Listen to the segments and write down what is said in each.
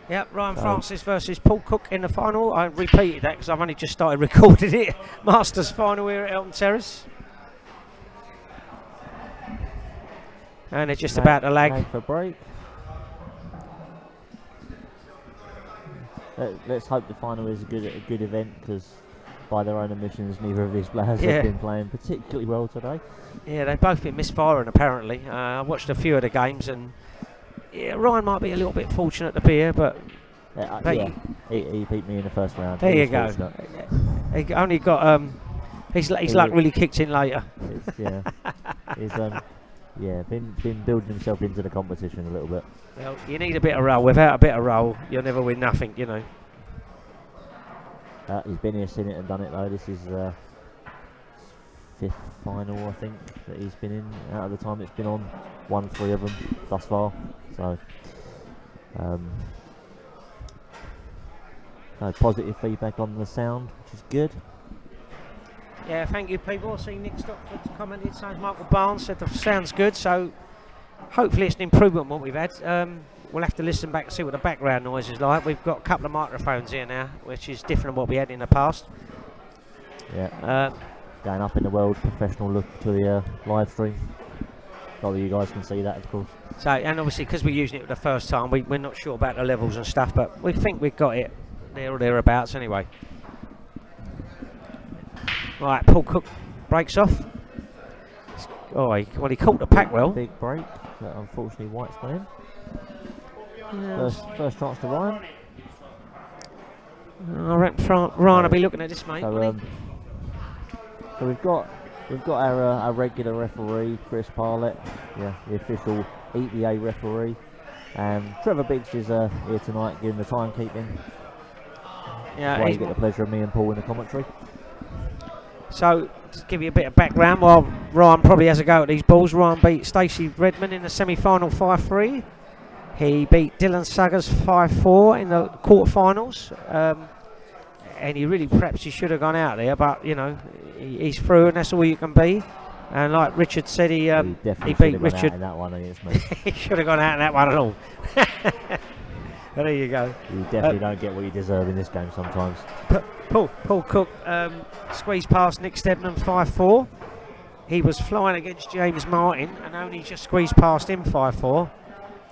Yep, Ryan Francis versus Paul Cook in the final. I repeated that because I've only just started recording it. Masters final here at Elton Terrace. And they're just about to lag. For break. Let's hope the final is a good event, because by their own admissions, neither of these players have been playing particularly well today. Yeah, they've both been misfiring apparently. I watched a few of the games, and Ryan might be a little bit fortunate to be here, but he beat me in the first round. There you go. He only got his luck really kicked in later. He's been building himself into the competition a little bit. Well, you need a bit of roll. Without a bit of roll, you'll never win nothing, you know. He's been here, seen it and done it though. This is fifth final, I think, that he's been in out of the time it's been on. Won 3 of them thus far. So, positive feedback on the sound, which is good. Yeah, thank you, people. I see Nick Stockford's commented, saying Michael Barnes said the sound's good, so hopefully it's an improvement on what we've had. We'll have to listen back and see what the background noise is like. We've got a couple of microphones here now, which is different than what we had in the past. Yeah. Going up in the world, professional look to the live stream. Not that you guys can see that, of course. So, and obviously, because we're using it for the first time, we're not sure about the levels and stuff, but we think we've got it there or thereabouts anyway. Right, Paul Cook breaks off. He caught the pack well. Big break, but unfortunately White's gone in. First chance to Ryan. I reckon Ryan will be looking at this, mate. So we've got our regular referee, Chris Parlett, the official EPA referee. Trevor Biggs is here tonight, giving the timekeeping. Yeah, you get the pleasure of me and Paul in the commentary. So, to give you a bit of background, while Ryan probably has a go at these balls, Ryan beat Stacey Redmond in the semi-final 5-3. He beat Dylan Saggers 5-4 in the quarter-finals. And perhaps he should have gone out there, but, you know, he's through and that's all you can be. And like Richard said, he beat Richard. In that one against me. He should have gone out in that one at all. But there you go. You definitely don't get what you deserve in this game sometimes. Paul Cook squeezed past Nick Stedman 5-4. He was flying against James Martin and only just squeezed past him 5-4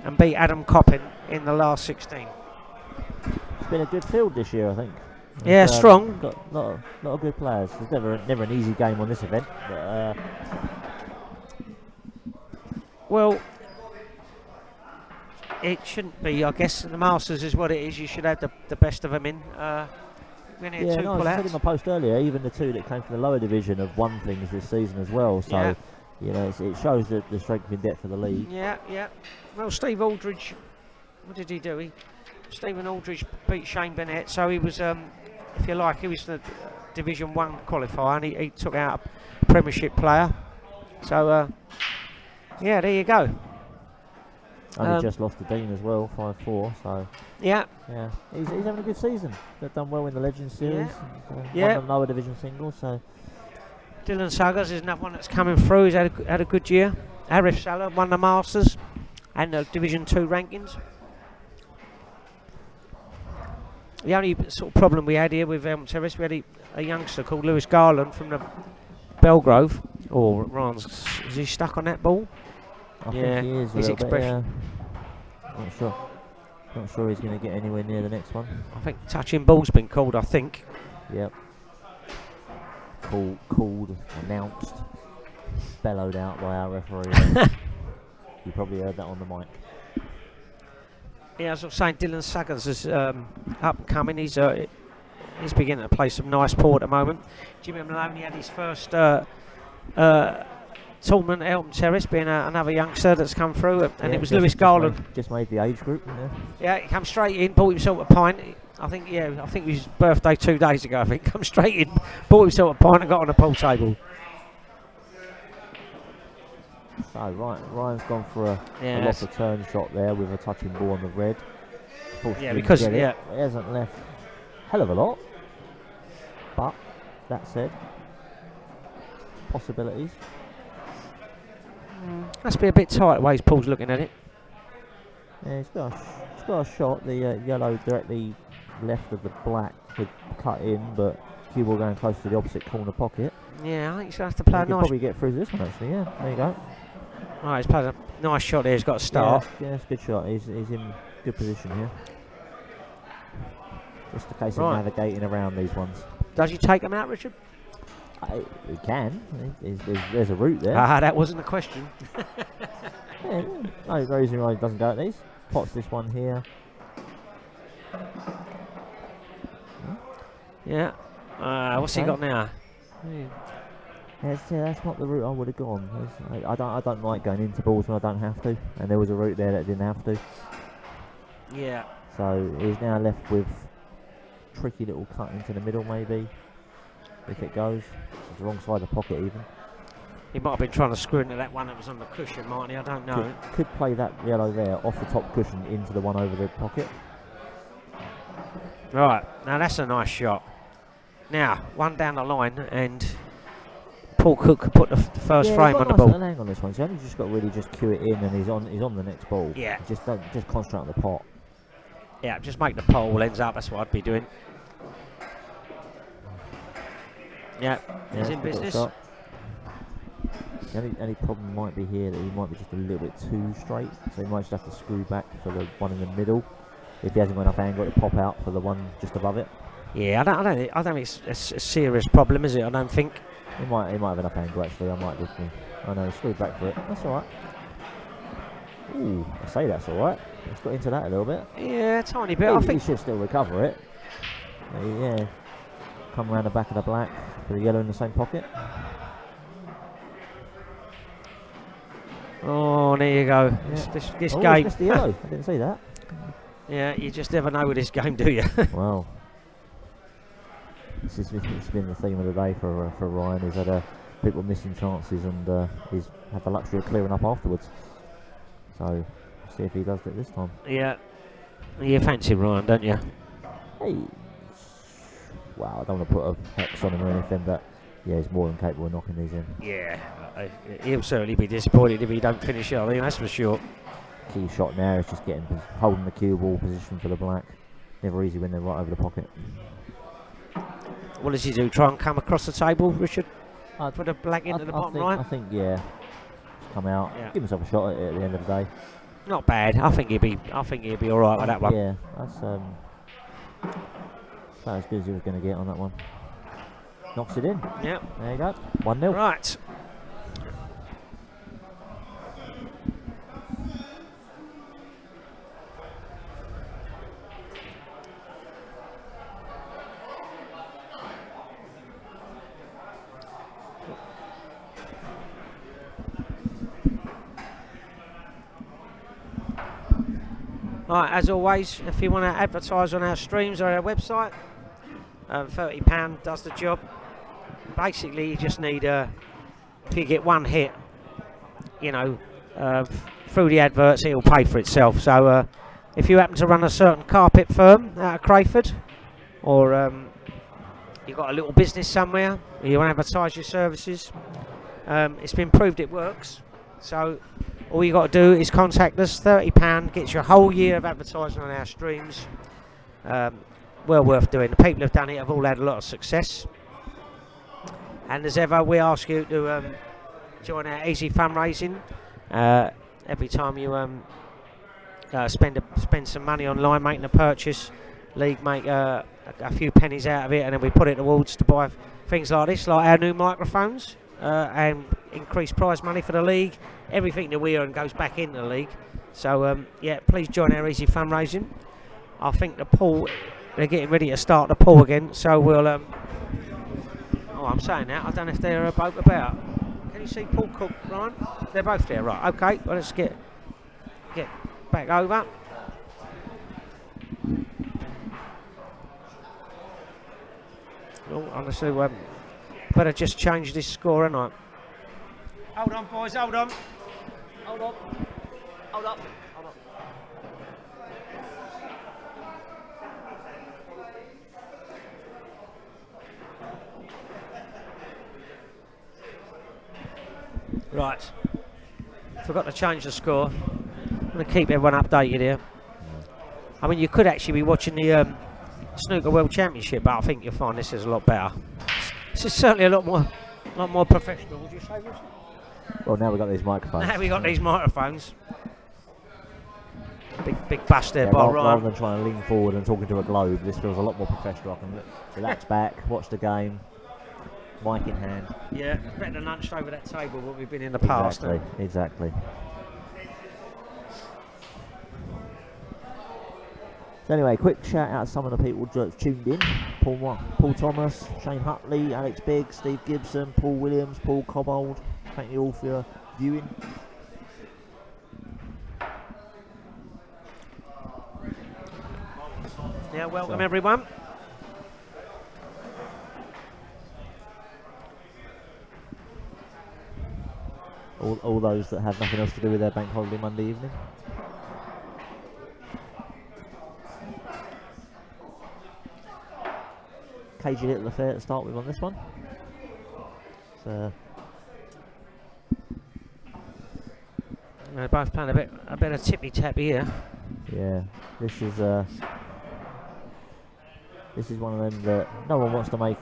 and beat Adam Coppin in the last 16. It's been a good field this year, I think. Yeah, strong. Got a lot of good players. There's never an easy game on this event. But, well, it shouldn't be. I guess the Masters is what it is. You should have the best of them in. I said in my post earlier, even the 2 that came from the lower division have won things this season as well. So, it shows that the strength and depth of the league. Yeah. Well, Steve Aldridge, what did he do? Stephen Aldridge beat Shane Bennett, so he was, if you like, he was the Division 1 qualifier, and he took out a Premiership player. So, there you go. Only just lost to Dean as well, 5-4. So yeah, he's having a good season. They've done well in the Legends series. Won the lower division singles. So Dylan Saggers is another one that's coming through. He's had a good year. Arif Salah won the Masters and the Division 2 rankings. The only sort of problem we had here with Elton Terrace, we had a youngster called Lewis Garland from the Belgrove. Is he stuck on that ball? I think he is. His expression. Not sure he's going to get anywhere near the next one. I think touching ball's been called, I think. Yep. Called, announced, bellowed out by our referee. You probably heard that on the mic. Yeah, as I was saying, Dylan Saggers is up and coming. He's beginning to play some nice ball at the moment. Jimmy Maloney had his first tournament at Elton Terrace, being another youngster that's come through, and it was Lewis Garland. Just made the age group. Yeah, he came straight in, bought himself a pint. I think it was his birthday 2 days ago. I think come straight in, bought himself a pint, and got on the pool table. So Ryan's gone for a loss of turn shot there with a touching ball on the red. Because it hasn't left hell of a lot. But that said, possibilities. Must be a bit tight the way Paul's looking at it. Yeah, he's got got a shot. The yellow directly left of the black had cut in, but cue ball going close to the opposite corner pocket. Yeah, I think he's going to have to play a He could nice... probably get through this one actually, yeah. There you go. Right, he's played a nice shot there. He's got to start. Yeah, it's a good shot. He's in good position here. Just a case of navigating around these ones. Does he take them out, Richard? He can. There's a route there. Ah, that wasn't the question. Yeah, no reason why he doesn't go at these. Pots this one here. Yeah. What's he got now? That's not the route I would have gone. I don't like going into balls when I don't have to, and there was a route there that didn't have to. Yeah. So he's now left with tricky little cut into the middle, maybe if it goes. It's the wrong side of the pocket even. He might have been trying to screw into that one that was on the cushion, mightn't he? I don't know. Could play that yellow there off the top cushion into the one over the pocket. Right, now that's a nice shot. Now, one down the line, and Paul Cook could put the first frame on the ball. Hang on this one. So only just got to really just cue it in, and he's on the next ball. Yeah. Just concentrate on the pot. Yeah, just make the pole ends up. That's what I'd be doing. Yeah, he's in business. The only problem might be here that he might be just a little bit too straight, so he might just have to screw back for the one in the middle if he hasn't got enough angle to pop out for the one just above it. Yeah, I don't think it's a serious problem, is it? I don't think. He might have enough angle actually. I might just be. I know, he screwed back for it. That's all right. Ooh, I say that's all right. He's got into that a little bit. Yeah, a tiny bit. I think he should still recover it. Yeah, come around the back of the black with the yellow in the same pocket. Oh, there you go. Yeah. This Oh, game. It's the yellow. I didn't see that. Yeah, you just never know with this game, do you? Wow. It's been the theme of the day for Ryan. He's had people missing chances, and he's had the luxury of clearing up afterwards. So, see if he does it this time. Yeah. You fancy Ryan, don't you? Hey. Wow, I don't want to put a hex on him or anything, but yeah, he's more than capable of knocking these in. Yeah. He'll certainly be disappointed if he don't finish it, I think that's for sure. Key shot now is just holding the cue ball position for the black. Never easy when they're right over the pocket. What does he do? Try and come across the table, Richard? Put a black into the bottom right? I think, yeah. Just come out, give himself a shot at it at the end of the day. Not bad. I think he'll be all right with that one. Yeah, that's about as good as he was going to get on that one. Knocks it in. Yep. There you go. 1-0. Right. Right, as always, if you want to advertise on our streams or our website, £30 does the job. Basically, you just need, if you get one hit, you know, through the adverts, it'll pay for itself. So, if you happen to run a certain carpet firm out of Crayford, or you've got a little business somewhere, or you want to advertise your services, it's been proved it works. So, all you got to do is contact us. £30 gets you a whole year of advertising on our streams. Well worth doing. The people who've done it have all had a lot of success. And as ever, we ask you to join our easy fundraising. Every time you spend some money online making a purchase, League make a few pennies out of it, and then we put it towards to buy things like this, like our new microphones, and increase prize money for the league. Everything that we earn goes back into the league. So yeah, please join our easy fundraising. I think the pool, they're getting ready to start the pool again, so we'll oh, I'm saying that, I don't know if they're both about. Can you see Paul Cook, Ryan? They're both there, right? Okay, well, let's get back over. Oh, honestly, better just change this score, haven't I? Hold on, boys, hold on. Hold on. Hold up. Hold up. Right. Forgot to change the score. I'm going to keep everyone updated here. I mean, you could actually be watching the Snooker World Championship, but I think you'll find this is a lot better. This is certainly a lot more professional. Would you say, Richard? Well, now we've got these microphones. Now we got these microphones. Big bust there by Ryan. Rather than trying to lean forward and talking to a globe, this feels a lot more professional. I can relax back, watch the game, mic in hand. Yeah, better than hunched over that table what we've been in the past. Exactly. So anyway, quick shout out to some of the people that tuned in. Paul Thomas, Shane Hutley, Alex Biggs, Steve Gibson, Paul Williams, Paul Cobbold. Thank you all for your viewing. Yeah, welcome everyone. All those that have nothing else to do with their bank holiday Monday evening. Cagey little affair to start with on this one. So they're both playing a bit of tippy tap here. yeah, this is one of them that no one wants to make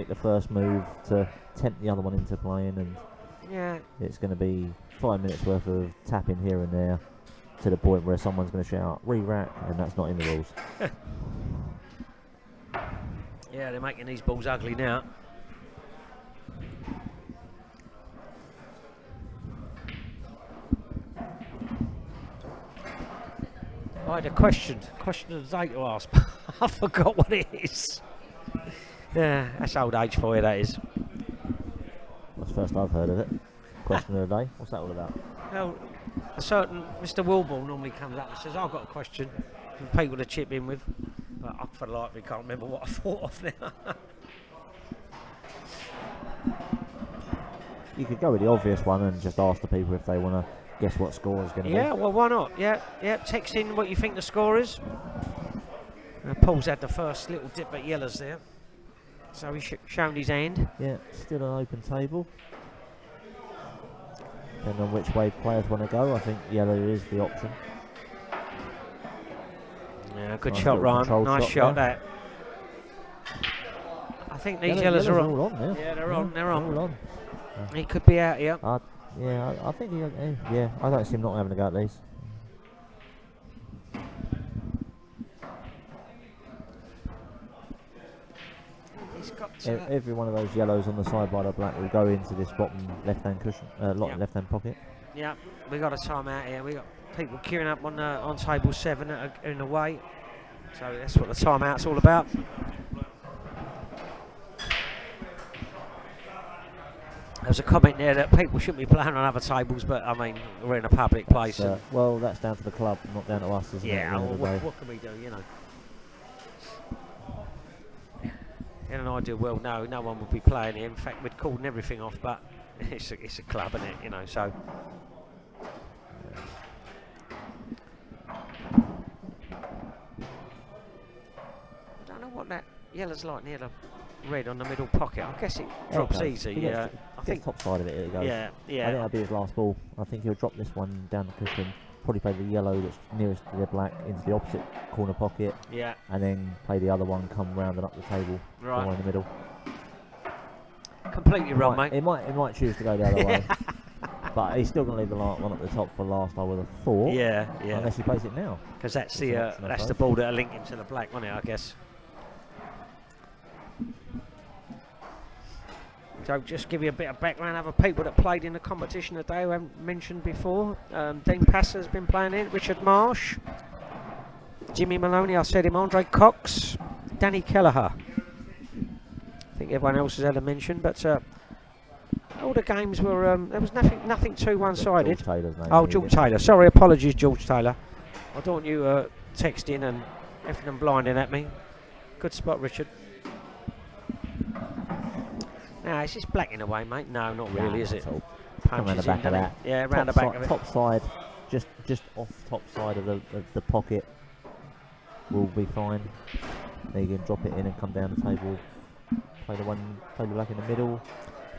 the first move to tempt the other one into playing, and yeah, it's going to be 5 minutes worth of tapping here and there to the point where someone's going to shout re-rack, and that's not in the rules. Yeah, they're making these balls ugly now. I had a question of the day to ask, but I forgot what it is. Yeah, that's old age for you, that is. That's the first I've heard of it. Question of the day. What's that all about? Well, a certain Mr. Wilball normally comes up and says, I've got a question for people to chip in with. But I for the life of me can't remember what I thought of now. You could go with the obvious one and just ask the people if they want to guess what score is going to be. Yeah, well, why not? Yeah, text in what you think the score is. Paul's had the first little dip at yellows there. So he's shown his hand. Yeah, still an open table. Depending on which way players want to go, I think yellow is the option. Yeah, good Nice shot, Ryan. Nice shot, there. that. I think these yellows are on. All on now. Yeah, they're on. They're on. All on. He could be out here. I think I don't see him not having a go at these. He's got Every one of those yellows on the side by the black will go into this bottom left-hand cushion, left-hand pocket. Yeah, we got a time out here. We got people queuing up on table 7 that are in the way. So that's what the timeout's all about. There was a comment there that people shouldn't be playing on other tables, but I mean, we're in a public place. Well, that's down to the club, not down to us, isn't it? Yeah, what can we do, you know? In an ideal world, no one would be playing here. In fact, we'd called everything off, but it's a club, isn't it? You know, so. I don't know what that yellow's like near the red on the middle pocket. I guess it drops easy. Yeah, I think top side of it goes. Yeah. I think that'll be his last ball. I think he'll drop this one down the cushion. Probably play the yellow that's nearest to the black into the opposite corner pocket. Yeah. And then play the other one, come round and up the table, right in the middle. Completely wrong, mate. It might choose to go the other way, but he's still going to leave the one at the top for last. I would have thought. Yeah. Unless he plays it now. Because that's the ball that'll link him to the black, wasn't it? I guess. So just give you a bit of background. Other people that played in the competition today who I haven't mentioned before. Dean Passer's been playing in. Richard Marsh, Jimmy Maloney, I said him. Andre Cox, Danny Kelleher. I think everyone else has had a mention, but all the games were. There was nothing too one-sided. George Taylor. Sorry, apologies, George Taylor. I don't want you texting and effing and blinding at me. Good spot, Richard. No, it's just black in a way, mate. No, not really, is it? Come around the back of that. Yeah, round the back of it. Top side, just off top side of the pocket will be fine. Then you can drop it in and come down the table. Play the black in the middle.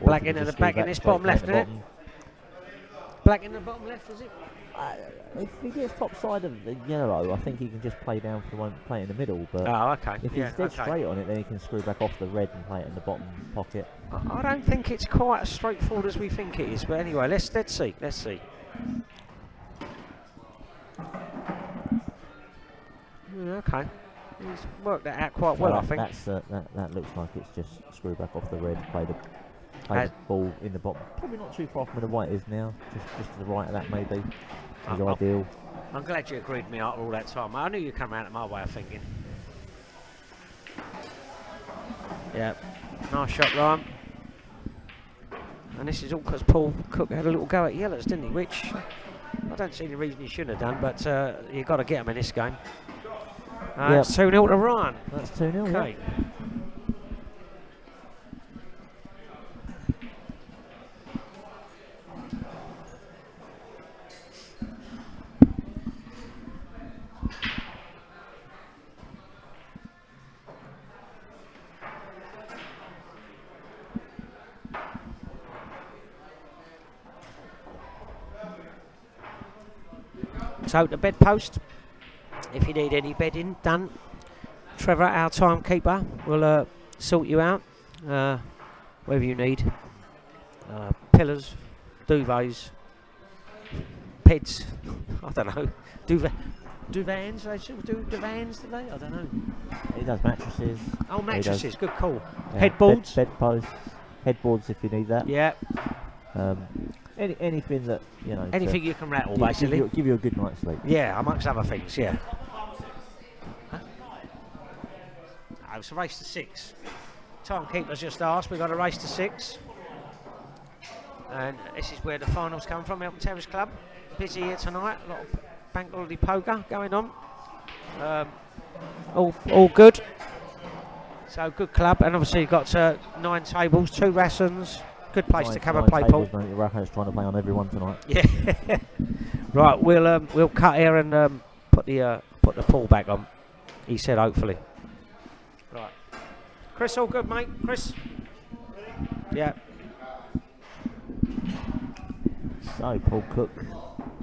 Black into the back in this bottom left, isn't it? Black in the bottom left, is it? If he gets top side of the yellow, I think he can just play down for the one, play it in the middle. But Oh, okay. if Yeah, he's dead okay. straight on it, then he can screw back off the red and play it in the bottom pocket. I don't think it's quite as straightforward as we think it is. But anyway, let's see. Let's see. Yeah, okay. He's worked that out quite well, I think. That looks like it's just screw back off the red, play the ball in the bottom. Probably not too far from where the white is now. Just to the right of that maybe is ideal. I'm glad you agreed with me after all that time. I knew you'd come around to my way of thinking. Yeah, nice shot, Ryan. And this is all because Paul Cook had a little go at yellows, didn't he? Which I don't see any reason he shouldn't have done, but you've got to get him in this game. It's 2-0 to Ryan. That's 2-0. Okay. Yeah. So the bedpost, if you need any bedding done, Trevor, our timekeeper, will sort you out, whatever you need. Pillars, duvets, beds, I don't know, duvans, they still do divans today? I don't know. He does mattresses. Oh, mattresses, good call. Yeah, Headboards? Bedposts, headboards if you need that. Yeah. Anything that, Anything you can rattle, basically. Give you a good night's sleep. Yeah, amongst other things, yeah. Huh? Oh, it's a race to 6. Timekeeper's just asked, we've got a race to 6. And this is where the finals come from, Elton Terrace Club. Busy here tonight, a lot of bank holiday poker going on. All good. So good club, and obviously you've got 9 tables, 2 rations. Good place to come and play, Paul. Racco's trying to play on everyone tonight. Yeah. Right, we'll cut here and put the pool back on. He said hopefully. Right. Chris, all good, mate? Chris? Yeah. So Paul Cook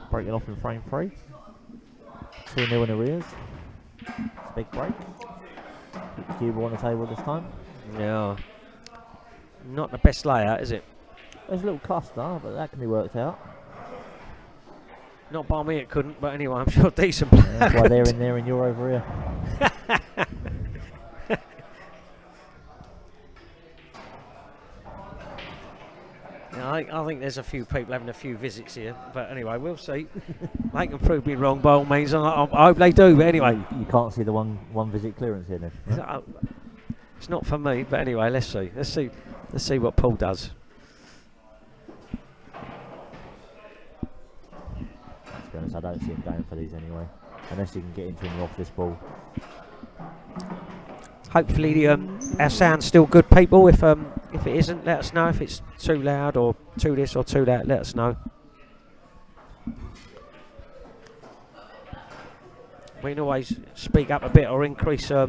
breaking off in frame 3. 2-0 in arrears. It's a big break. Keep the cue ball on the table this time. Yeah. Not the best layout, is it? There's a little cluster, but that can be worked out. Not by me, it couldn't, but anyway, I'm sure decent player. That's why they're in there and you're over here. Yeah, I think there's a few people having a few visits here, but anyway, we'll see. They can prove me wrong by all means, and I hope they do, but anyway. You can't see the one visit clearance here then. Right? It's not for me, but anyway, let's see. Let's see what Paul does. To be honest, I don't see him going for these anyway, unless he can get into him off this ball. Hopefully, our sound's still good, people. If it isn't, let us know. If it's too loud or too this or too that, let us know. We can always speak up a bit or increase our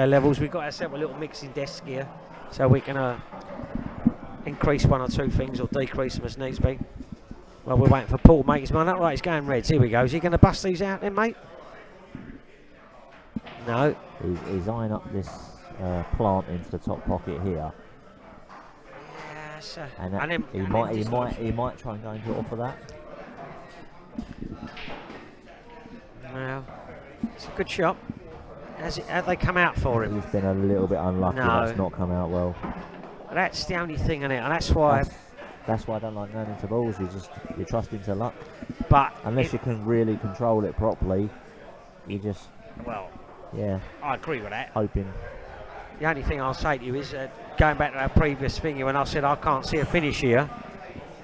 levels. We've got ourselves a little mixing desk here, so we can increase 1 or 2 things or decrease them as needs be. Well, we're waiting for Paul to make his mind up. Right, he's going reds. Here we go. Is he going to bust these out then, mate? No. He's eyeing up this plant into the top pocket here. Yes. And he might try and go into it off of that. Well, it's a good shot. Have they come out for him? He's been a little bit unlucky. No. That's not come out well. That's the only thing in it, and that's why. That's why I don't like going into balls. You're trusting to luck. But unless you can really control it properly, you just. Well. Yeah. I agree with that. Hoping. The only thing I'll say to you is going back to our previous thing when I said I can't see a finish here.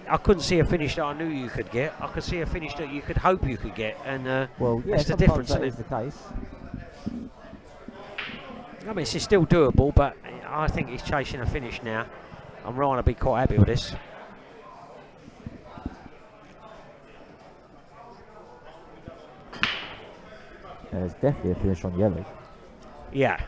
I couldn't see a finish that I knew you could get. I could see a finish that you could hope you could get, and well, yeah, that's the difference. That is the case. I mean, it's still doable, but I think he's chasing a finish now. I'm Ryan to be quite happy with this. There's definitely a finish on yellow. Yeah,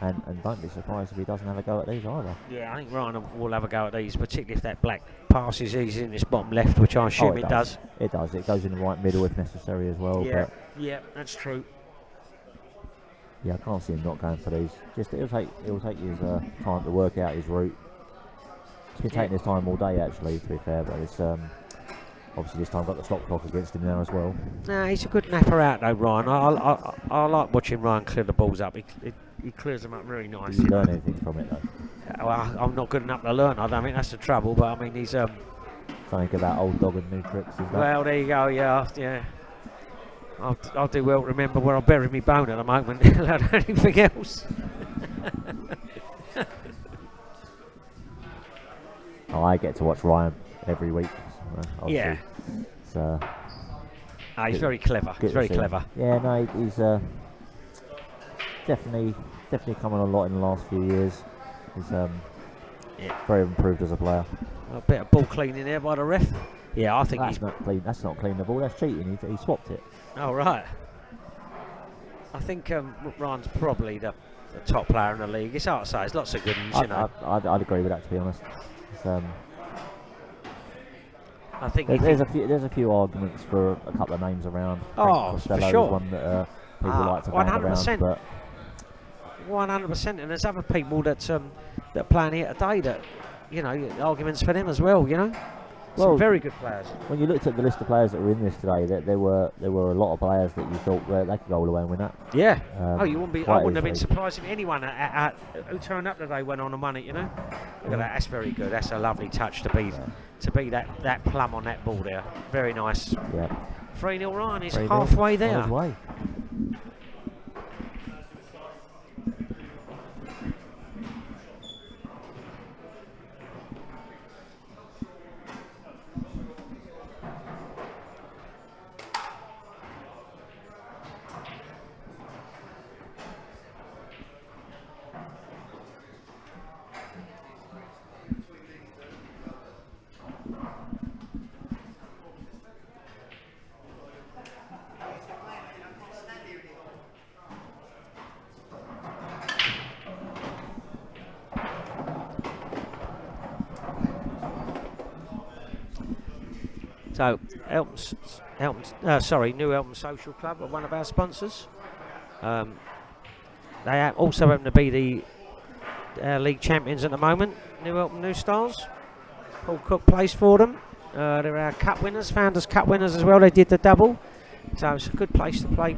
And don't be surprised if he doesn't have a go at these either. Yeah, I think Ryan will have a go at these, particularly if that black passes easy in this bottom left, which I assume it does. It does. It goes in the right middle if necessary as well. Yeah, But yeah, that's true. yeah, I can't see him not going for these. Just it'll take his time to work out his route. He's been taking his time all day, actually, to be fair. But it's obviously this time got the stop clock against him now as well. Nah, he's a good napper out though, Ryan. I like watching Ryan clear the balls up. He clears them up very nice. Did you learn anything from it though? Well, I'm not good enough to learn. I don't think that's the trouble. But I mean, he's Something about old dog and new tricks, is that? Well, there you go. Yeah. I'll do well to remember where I buried my bone at the moment. Without anything else. Oh, I get to watch Ryan every week. Yeah. So He's very clever. He's very clever. Yeah, no, he's definitely coming on a lot in the last few years. He's very improved as a player. A bit of ball cleaning there by the ref. Yeah, I think That's not clean. That's not clean the ball. That's cheating. He swapped it. Oh right. I think Ryan's probably the top player in the league. It's hard to say. There's lots of good ones, you know. I'd agree with that, to be honest. I think there's a few arguments for a couple of names around. Oh, for sure. One that people like to bang around, but 100%. And there's other people that playing here today that, you know, arguments for them as well. You know, some very good players. When you looked at the list of players that were in this today, there were a lot of players that you thought they could go all the way and win that. Yeah. You wouldn't be. I wouldn't have been easily. surprised if anyone who turned up today went on and won it. You know. Look at that. That's very good. That's a lovely touch to be that plum on that ball there. Very nice. Yeah. 3-0 Ryan is 3-0. halfway there. On his way. So, New Elton Social Club are one of our sponsors. They also happen to be the league champions at the moment. New Elton New Stars. Paul Cook plays for them. They're our cup winners, Founders Cup winners as well. They did the double. So it's a good place to play,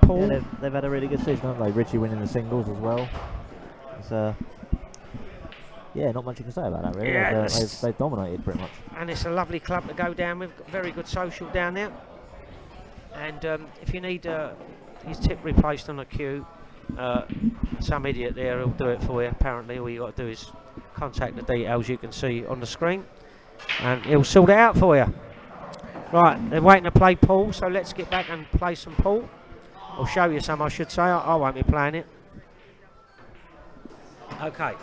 Paul. Yeah, they've had a really good season, haven't they? Richie winning the singles as well. It's yeah, not much you can say about that, really. Yeah, they've dominated pretty much. And it's a lovely club to go down with. Very good social down there. And if you need his tip replaced on a queue, some idiot there will do it for you. Apparently, all you got to do is contact the details you can see on the screen, and he'll sort it out for you. Right, they're waiting to play Paul, so let's get back and play some Paul. I'll show you some, I should say. I won't be playing it. Okay.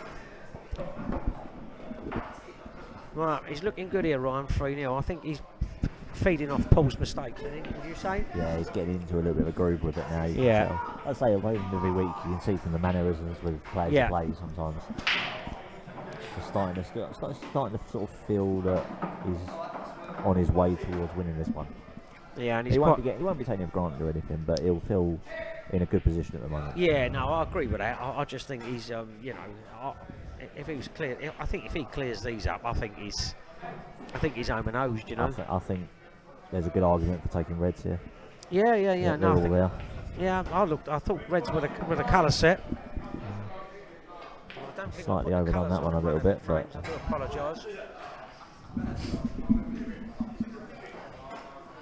Right, he's looking good here, Ryan. 3-0. I think he's feeding off Paul's mistakes, I think. Would you say? Yeah, he's getting into a little bit of a groove with it now. Yeah. I'd say every week you can see from the mannerisms with players who play sometimes. He's starting to sort of feel that he's on his way towards winning this one. Yeah, and he won't be taking it for granted or anything, but he'll feel in a good position at the moment. Yeah, no, I agree with that. I just think he's, you know, if he was clear, I think if he clears these up, I think he's home and hosed, you know. I think there's a good argument for taking reds here. Yeah. They're all there. Yeah, I thought reds with a colour set. I don't think Slightly overdone that one a little bit, but I do apologise.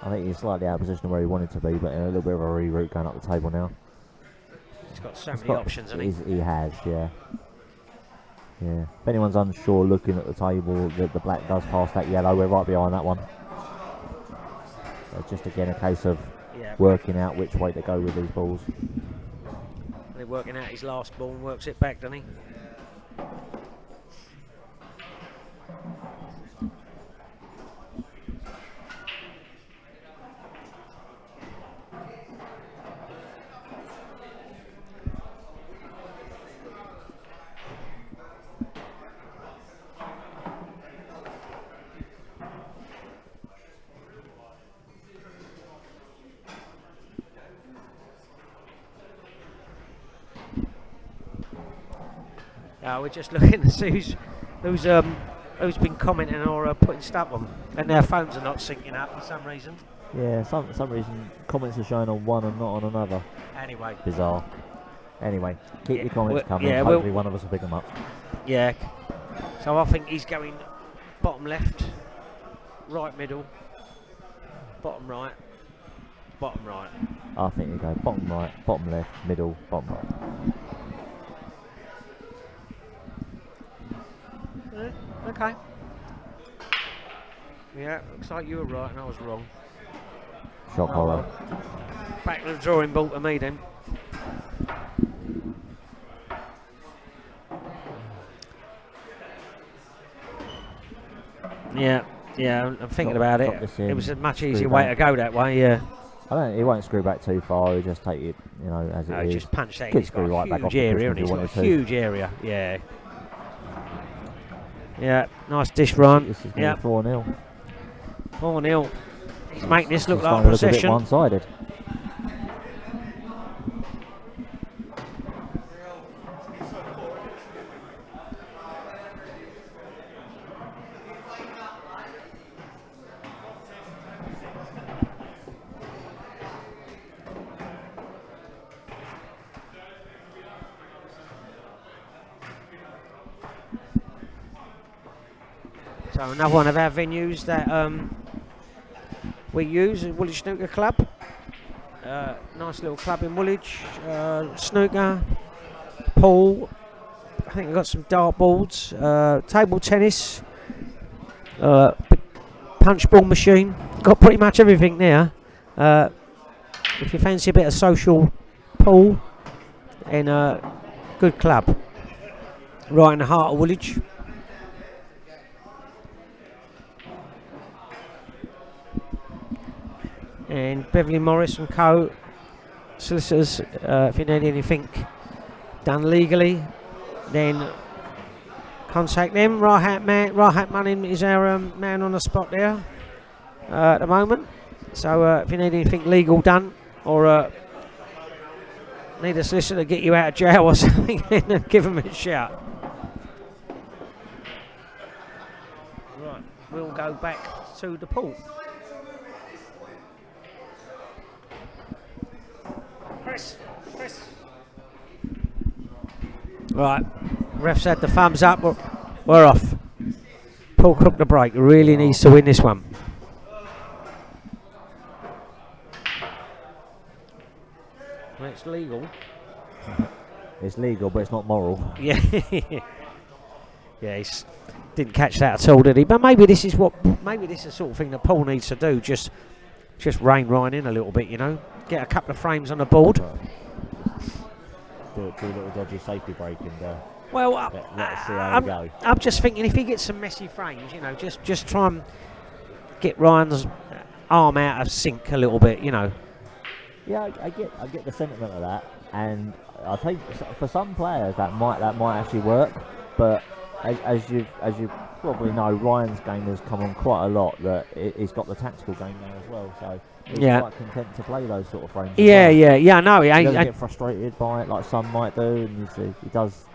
I think he's slightly out of position where he wanted to be, but in a little bit of a reroute going up the table now. He's got so many options, hasn't he? He has, yeah. Yeah. If anyone's unsure looking at the table, the black does pass that yellow. We're right behind that one. So it's just again a case of working out which way to go with these balls. They're working out his last ball and works it back, doesn't he? We're just looking to see who's been commenting or putting stuff on, and their phones are not syncing up for some reason. Yeah, some reason comments are showing on one and not on another. Anyway. Bizarre. Anyway, keep your comments coming. Yeah, Hopefully one of us will pick them up. Yeah. So I think he's going bottom left, right middle, bottom right, bottom right. I think you go bottom right, bottom left, middle, bottom right. Okay. Yeah, looks like you were right and I was wrong. Shock horror. Back to the drawing board to me then. Yeah, I'm thinking about it. It was a much easier way to go that way, yeah. He won't screw back too far, he'll just take it, as it is. Just punch that. Could He's got screw a right back off huge area, and if he's he got a wanted to. huge area, yeah. Yeah, nice dish run. This is going to be 4-0. 4-0. He's making this look It's like a starting to look a bit possession. one-sided. So another one of our venues that we use is Woolwich Snooker Club. Nice little club in Woolwich. Snooker, pool. I think we've got some dart boards, table tennis, punch ball machine. Got pretty much everything there. If you fancy a bit of social pool in a good club, right in the heart of Woolwich. And Beverly Morris and Co. solicitors, if you need anything done legally, then contact them. Rahat Manning is our man on the spot there at the moment. So if you need anything legal done or need a solicitor to get you out of jail or something, then give them a shout. Right, we'll go back to the pool. Chris. Right, refs had the thumbs up. We're off. Paul Cook the break. Really needs to win this one. Well, it's legal. It's legal, but it's not moral. Yeah. Yeah, he didn't catch that at all, did he? But maybe this is the sort of thing that Paul needs to do. Just rein Ryan in a little bit, Get a couple of frames on the board. Do a little dodgy safety break and well, let's see how we go. I'm just thinking if he gets some messy frames, just try and get Ryan's arm out of sync a little bit, Yeah, I get the sentiment of that, and I think for some players that might actually work, but as you probably know, Ryan's game has come on quite a lot. That he's got the tactical game now as well, so he's quite content to play those sort of frames. Yeah, no, he doesn't get frustrated by it like some might do, and he does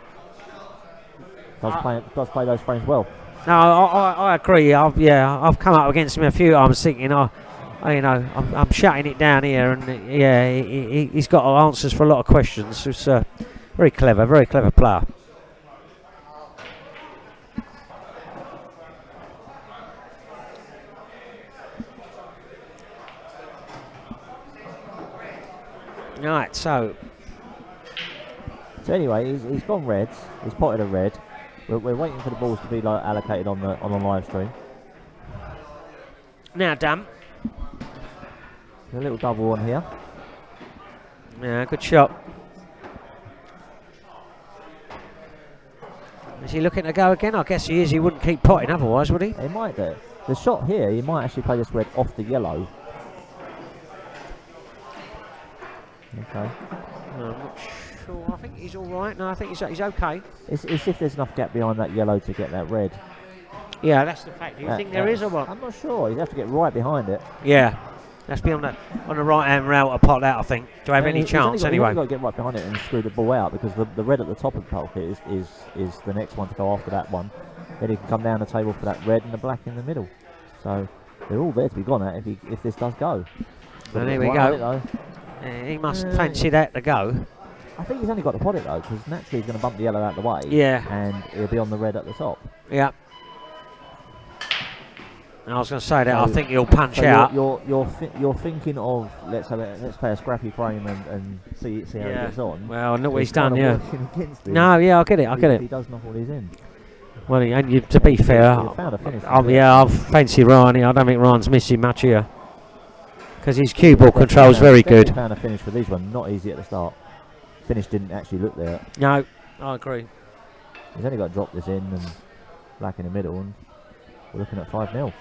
play those frames well. No, I agree. I've come up against him a few times thinking, I'm shutting it down here, and he's got answers for a lot of questions. He's very clever player. Right, so anyway, he's gone reds. He's potted a red. We're waiting for the balls to be allocated on the live stream. Now, Dan. A little double on here. Yeah, good shot. Is he looking to go again? I guess he is. He wouldn't keep potting otherwise, would he? He might do. The shot here, he might actually play this red off the yellow. Okay. No, I'm not sure. I think he's all right. No, I think he's okay. It's if there's enough gap behind that yellow to get that red. Yeah, that's the fact. Do you think there is or what? I'm not sure. You'd have to get right behind it. Yeah. Let's be on the right hand rail to pot that, I think. Do I have any chance anyway? You've got to get right behind it and screw the ball out, because the red at the top of the pocket is the next one to go after that one. Then he can come down the table for that red and the black in the middle. So they're all there to be gone at if this does go. And here we go. He must fancy that to go. I think he's only got to pot it though, because naturally he's going to bump the yellow out of the way. Yeah. And he'll be on the red at the top. Yeah. And I was going to say that I think he'll punch out. You're thinking of let's play a scrappy frame and see how he gets on. Well, look what he's done. Yeah. No, yeah, I get it. He does knock all these in. Well, and to be fair, I fancy Ryan here. I don't think Ryan's missing much here, because his cue ball control is very good. Found a finish for these ones, not easy at the start. Finish didn't actually look there. No, I agree. He's only got to drop this in and black in the middle, and we're looking at 5-0.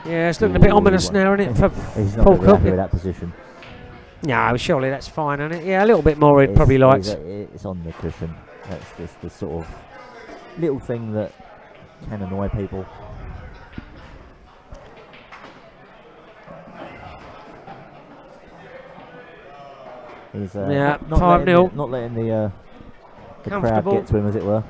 Yeah, it's looking a bit ominous now, isn't it, for Paul Cook? With that position. No, surely that's fine, isn't it? Yeah, a little bit more he'd probably likes. It's on the cushion. That's just the sort of little thing that can annoy people. He's 5-0. Not letting the crowd get to him, as it were.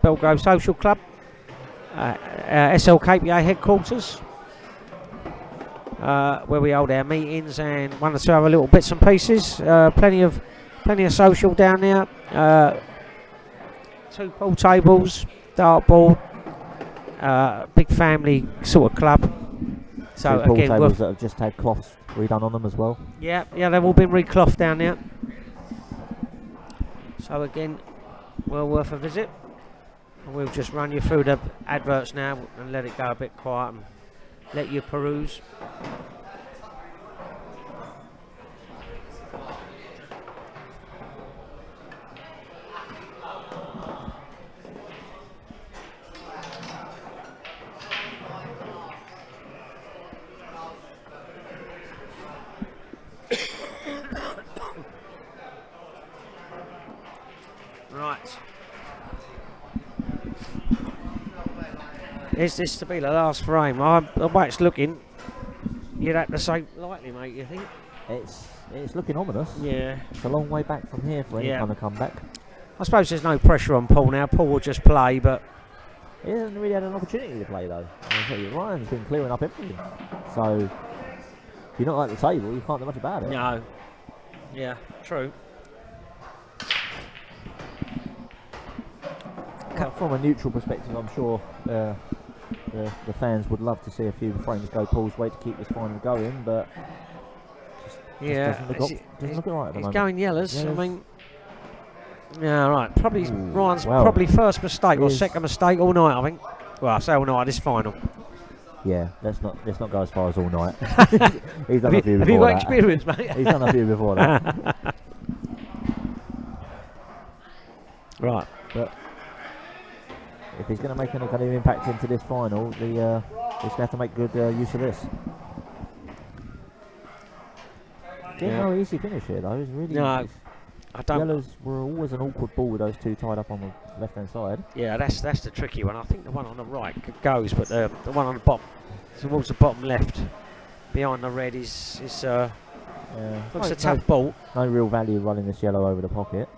Belgrove Social Club, SLKPA headquarters, where we hold our meetings and one or two other little bits and pieces. Plenty of social down there. 2 pool tables, dartboard, big family sort of club. So 2 pool again, tables that have just had cloths redone on them as well. Yeah, they've all been reclothed down there. So again, well worth a visit. We'll just run you through the adverts now and let it go a bit quiet and let you peruse. Right. Is this to be the last frame? The way it's looking, you'd have to say lightly, mate, you think? It's looking ominous. Yeah. It's a long way back from here for any kind of comeback. I suppose there's no pressure on Paul now. Paul will just play, but he hasn't really had an opportunity to play though. Ryan's been clearing up everything. So if you're not at the table, you can't do much about it. No. Yeah, true. From a neutral perspective, I'm sure the fans would love to see a few frames go Paul's way to keep this final going, but doesn't look right at the moment. He's going yellows. I mean, yeah, right. Probably Ryan's probably first mistake or second mistake all night, I think. Well, I say all night, this final. Yeah, let's not go as far as all night. He's done a few before that. Have you got experience, mate? He's done a few before that. Right. But if he's going to make any kind of impact into this final, he's going to have to make good use of this. No easy finish here though. It's really I don't. Yellows were always an awkward ball with those 2 tied up on the left hand side. Yeah, that's the tricky one. I think the one on the right goes, but the one on the bottom, towards the bottom left, behind the red is looks a tough ball. No real value running this yellow over the pocket.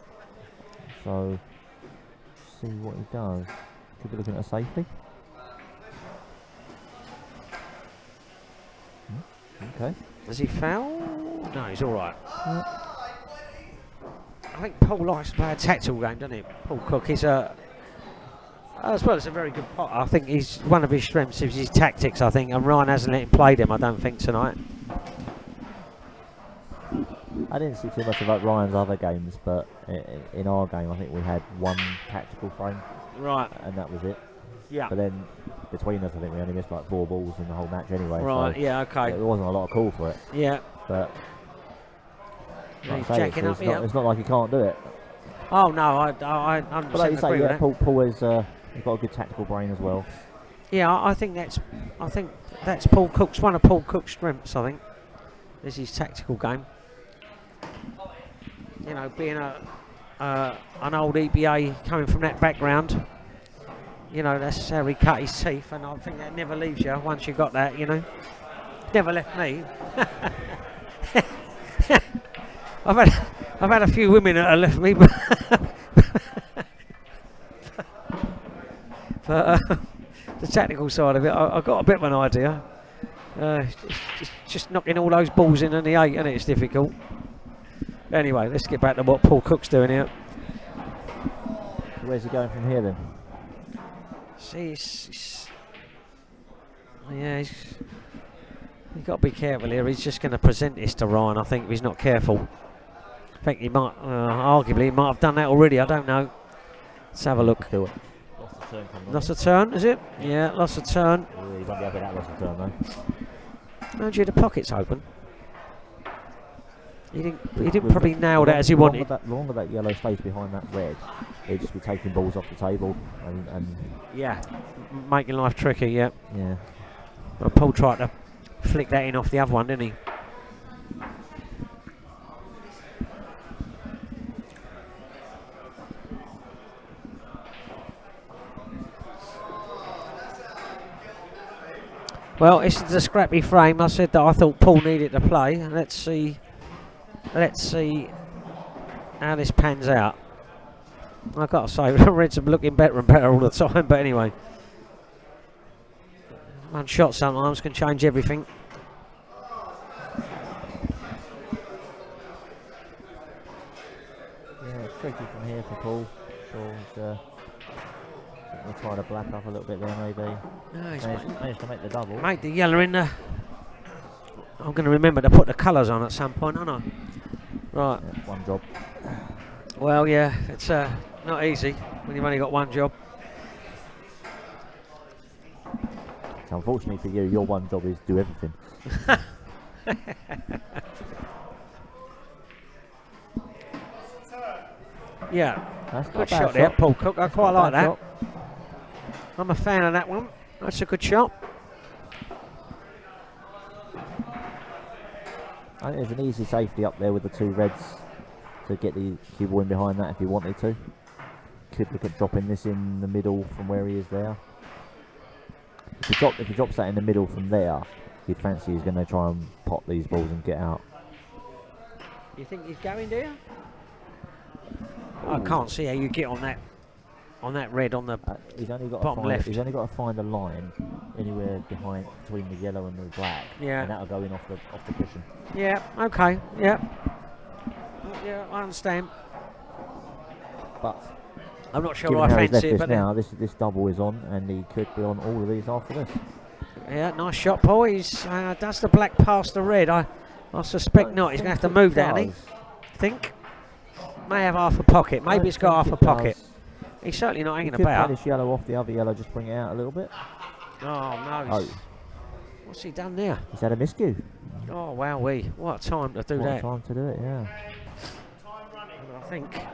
So see what he does. Could be looking at a safety. Okay. Does he foul? No, he's all right. I think Paul likes to play a tactical game, doesn't he? Paul Cook is as well as a very good pot. I think he's one of his strengths is his tactics, I think, and Ryan hasn't let him play them, I don't think, tonight. I didn't see too much about Ryan's other games, but in our game I think we had 1 tactical frame. Right. And that was it. Yeah. But then between us I think we only missed like 4 balls in the whole match anyway. Right, so yeah, okay. There wasn't a lot of call for it. Yeah. But He's Like I say, jacking up here. it's not like he can't do it. Oh no, I 100% But like you say, agree with yeah, that. Paul has he's got a good tactical brain as well. Yeah, I think that's Paul Cook's one of Paul Cook's strengths. I think is his tactical game. You know, being an old EBA coming from that background, you know, that's how he cut his teeth, and I think that never leaves you once you got that. You know, never left me. I've had a few women that have left me, but the technical side of it, I got a bit of an idea. Just knocking all those balls in the 8, and it's difficult. Anyway, let's get back to what Paul Cook's doing here. Where's he going from here then? See, he's got to be careful here. He's just going to present this to Ryan, I think, if he's not careful. I think he might, arguably, he might have done that already. I don't know. Let's have a look. Do it. Lost the turn coming on. Lost a turn, is it? Yeah, lost a turn. Yeah, he won't be having that lost a turn though. How'd you the pockets open? He didn't probably nail that as he wanted. The longer that yellow stays behind that red, he'd just be taking balls off the table and yeah, making life tricky. Yeah. yeah. Well, Paul tried to flick that in off the other one, didn't he? Well, this is a scrappy frame. I said that I thought Paul needed to play. Let's see how this pans out. I've got to say, the Reds are looking better and better all the time. But anyway, one shot sometimes can change everything. Yeah, it's tricky from here for Paul. Paul's we'll try to black up a little bit there maybe. No, he's managed to make the double. made the yellow in the. I'm going to remember to put the colours on at some point, aren't I? Right. Yeah, one job. Well, yeah, it's not easy when you've only got one job. So unfortunately for you, your one job is do everything. Yeah, That's not good a bad shot there, Paul Cook. I quite Not like a bad that. shot. I'm a fan of that one. That's a good shot. I think there's an easy safety up there with the two reds to get the cue ball in behind that if you wanted to. Could look at dropping this in the middle from where he is there. If he drops that in the middle from there, you'd fancy he's going to try and pop these balls and get out. You think he's going there? I can't see how you get on that red on the He's only got bottom to find, left. He's only got to find a line anywhere behind between the yellow and the black, Yeah. and that'll go in off the cushion. Yeah, okay, yeah. Yeah, I understand. But I'm not sure given I how he's fancy it, left but this now, this double is on, and he could be on all of these after this. yeah, nice shot, Paul. He's does the black past the red. I suspect not. He's going to have to move that, isn't he? Think. May have half a pocket. Maybe it's got half a pocket. He's certainly not hanging He could about. play this yellow off the other yellow, just bring it out a little bit. Oh no! Oh, What's he done there? he's had a miscue. Oh wowee! What a time to do What a that! time to do it, yeah. I think.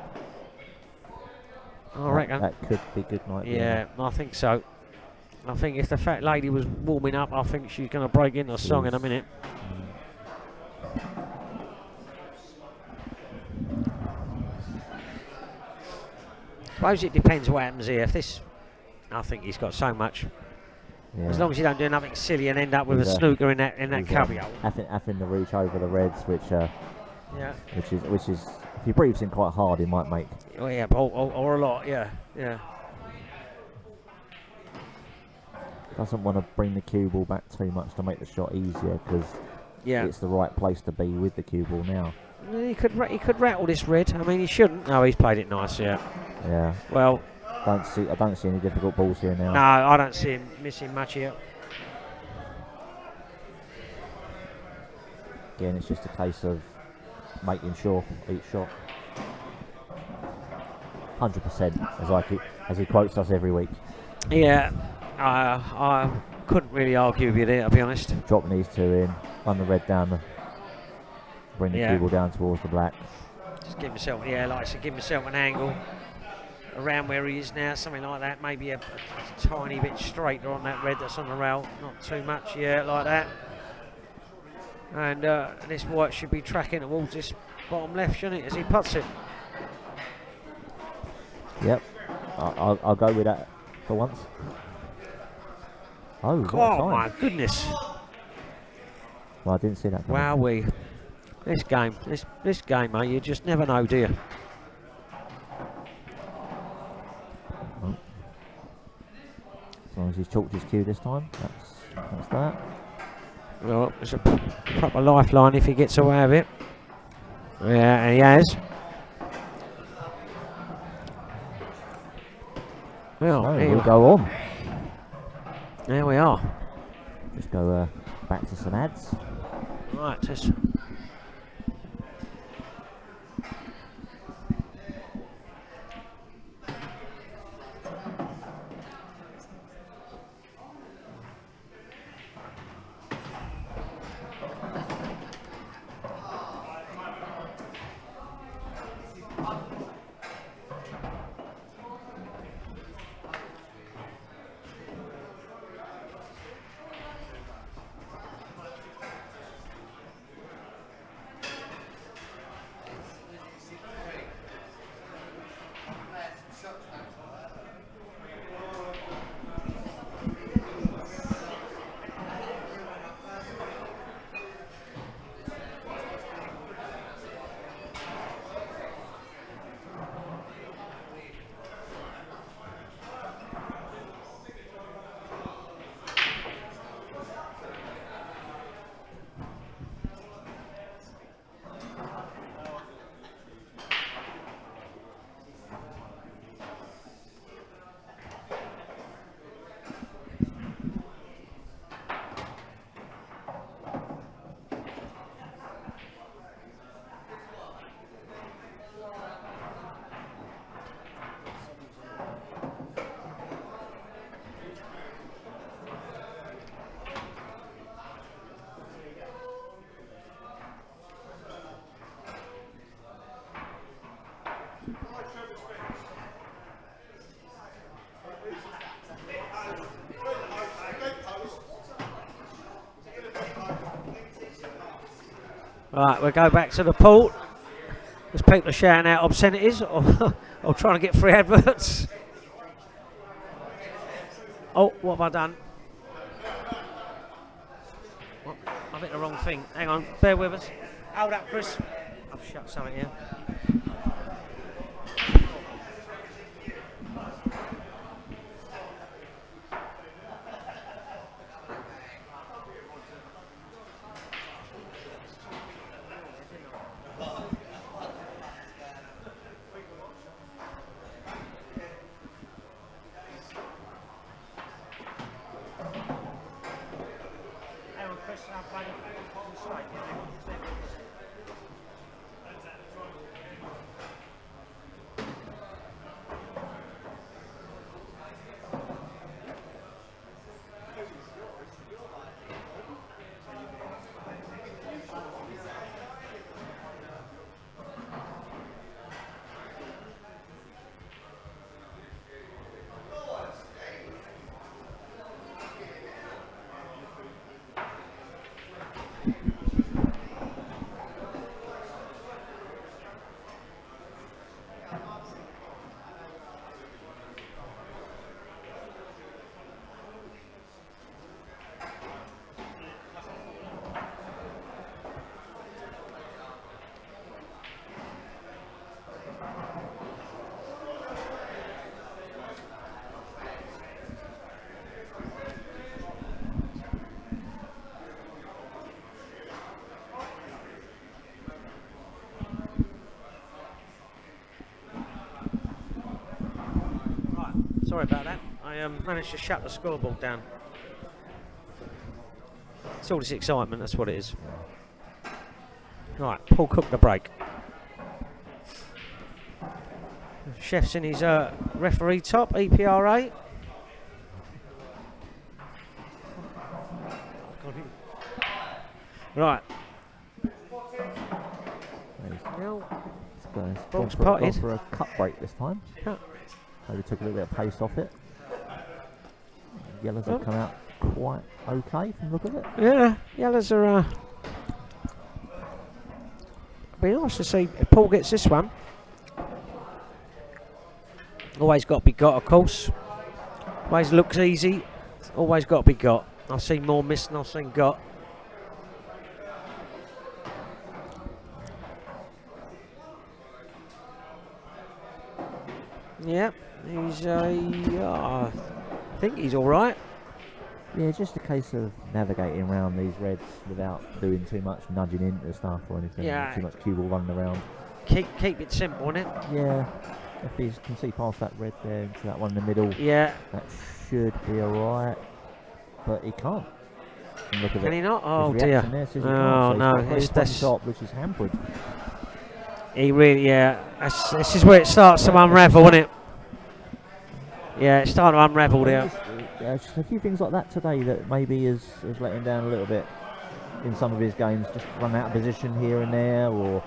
I reckon. That could be good night. Yeah, I think so. I think if the fat lady was warming up, I think she's going to break into a song in a minute. Suppose it depends what happens here. If this, I think he's got so much. Yeah. As long as you don't do nothing silly and end up with He's a snooker in that cubby-hole. Having to reach over the reds, which Yeah. which is if he breathes in quite hard, he might make. Oh yeah, or a lot. Yeah, yeah. Doesn't want to bring the cue ball back too much to make the shot easier because Yeah. it's the right place to be with the cue ball now. He could rattle this red. I mean, he shouldn't. No, he's played it nice. Yeah. Yeah. Well, I don't see any difficult balls here now. no, I don't see him missing much here. Again, it's just a case of making sure each shot. 100%, as he quotes us every week. Yeah. I couldn't really argue with you there, to be honest. Dropping these two in, run the red down bring the cue ball down towards the black. Just give himself, like I said, give himself an angle around where he is now, something like that. Maybe a tiny bit straighter on that red that's on the rail, not too much, like that. And this white should be tracking towards this bottom left, shouldn't it, as he puts it? Yep, I'll go with that for once. Oh, my goodness! Well, I didn't see that. Wowee! This game, mate, you just never know, do you? Oh. As long as he's chalked his cue this time, that's that. Well, it's a proper lifeline if he gets away with it. Yeah, he has. Well, so we'll go on. There we are. Just go back to some ads. Right, just. Right, we'll go back to the pool. There's people shouting out obscenities or trying to get free adverts. Oh, what have I done? What? I've hit the wrong thing. Hang on, bear with us. Hold up, Chris. I've shut something here. Sorry about that. I managed to shut the scoreboard down. It's all this excitement, that's what it is. Right, Paul Cook the break. Chef's in his referee top, EPRA. Right. No. It's Ball's gone potted. for a cut break this time. Cut. Maybe took a little bit of pace off it. Yellows have come out quite okay from the look of it. Yeah, yellows are. Be nice to see if Paul gets this one. Always got to be got, of course. Always looks easy. Always got to be got. I've seen more miss than I've seen got. Yeah, he's I think he's all right. Yeah, just a case of navigating around these reds without doing too much nudging into stuff or anything. Yeah. Too much cue ball running around. Keep it simple, innit? Yeah. If he can see past that red there into that one in the middle, Yeah. that should be alright. But he can't. And look at Can it. he not? Oh His dear. reaction there says he Oh can't, so no, he's got it's very this. top, which is hampered. He really, yeah. This is where it starts to unravel, isn't it? Yeah, it's starting to unravel there. Just a few things like that today that maybe has let him down a little bit in some of his games. Just run out of position here and there, or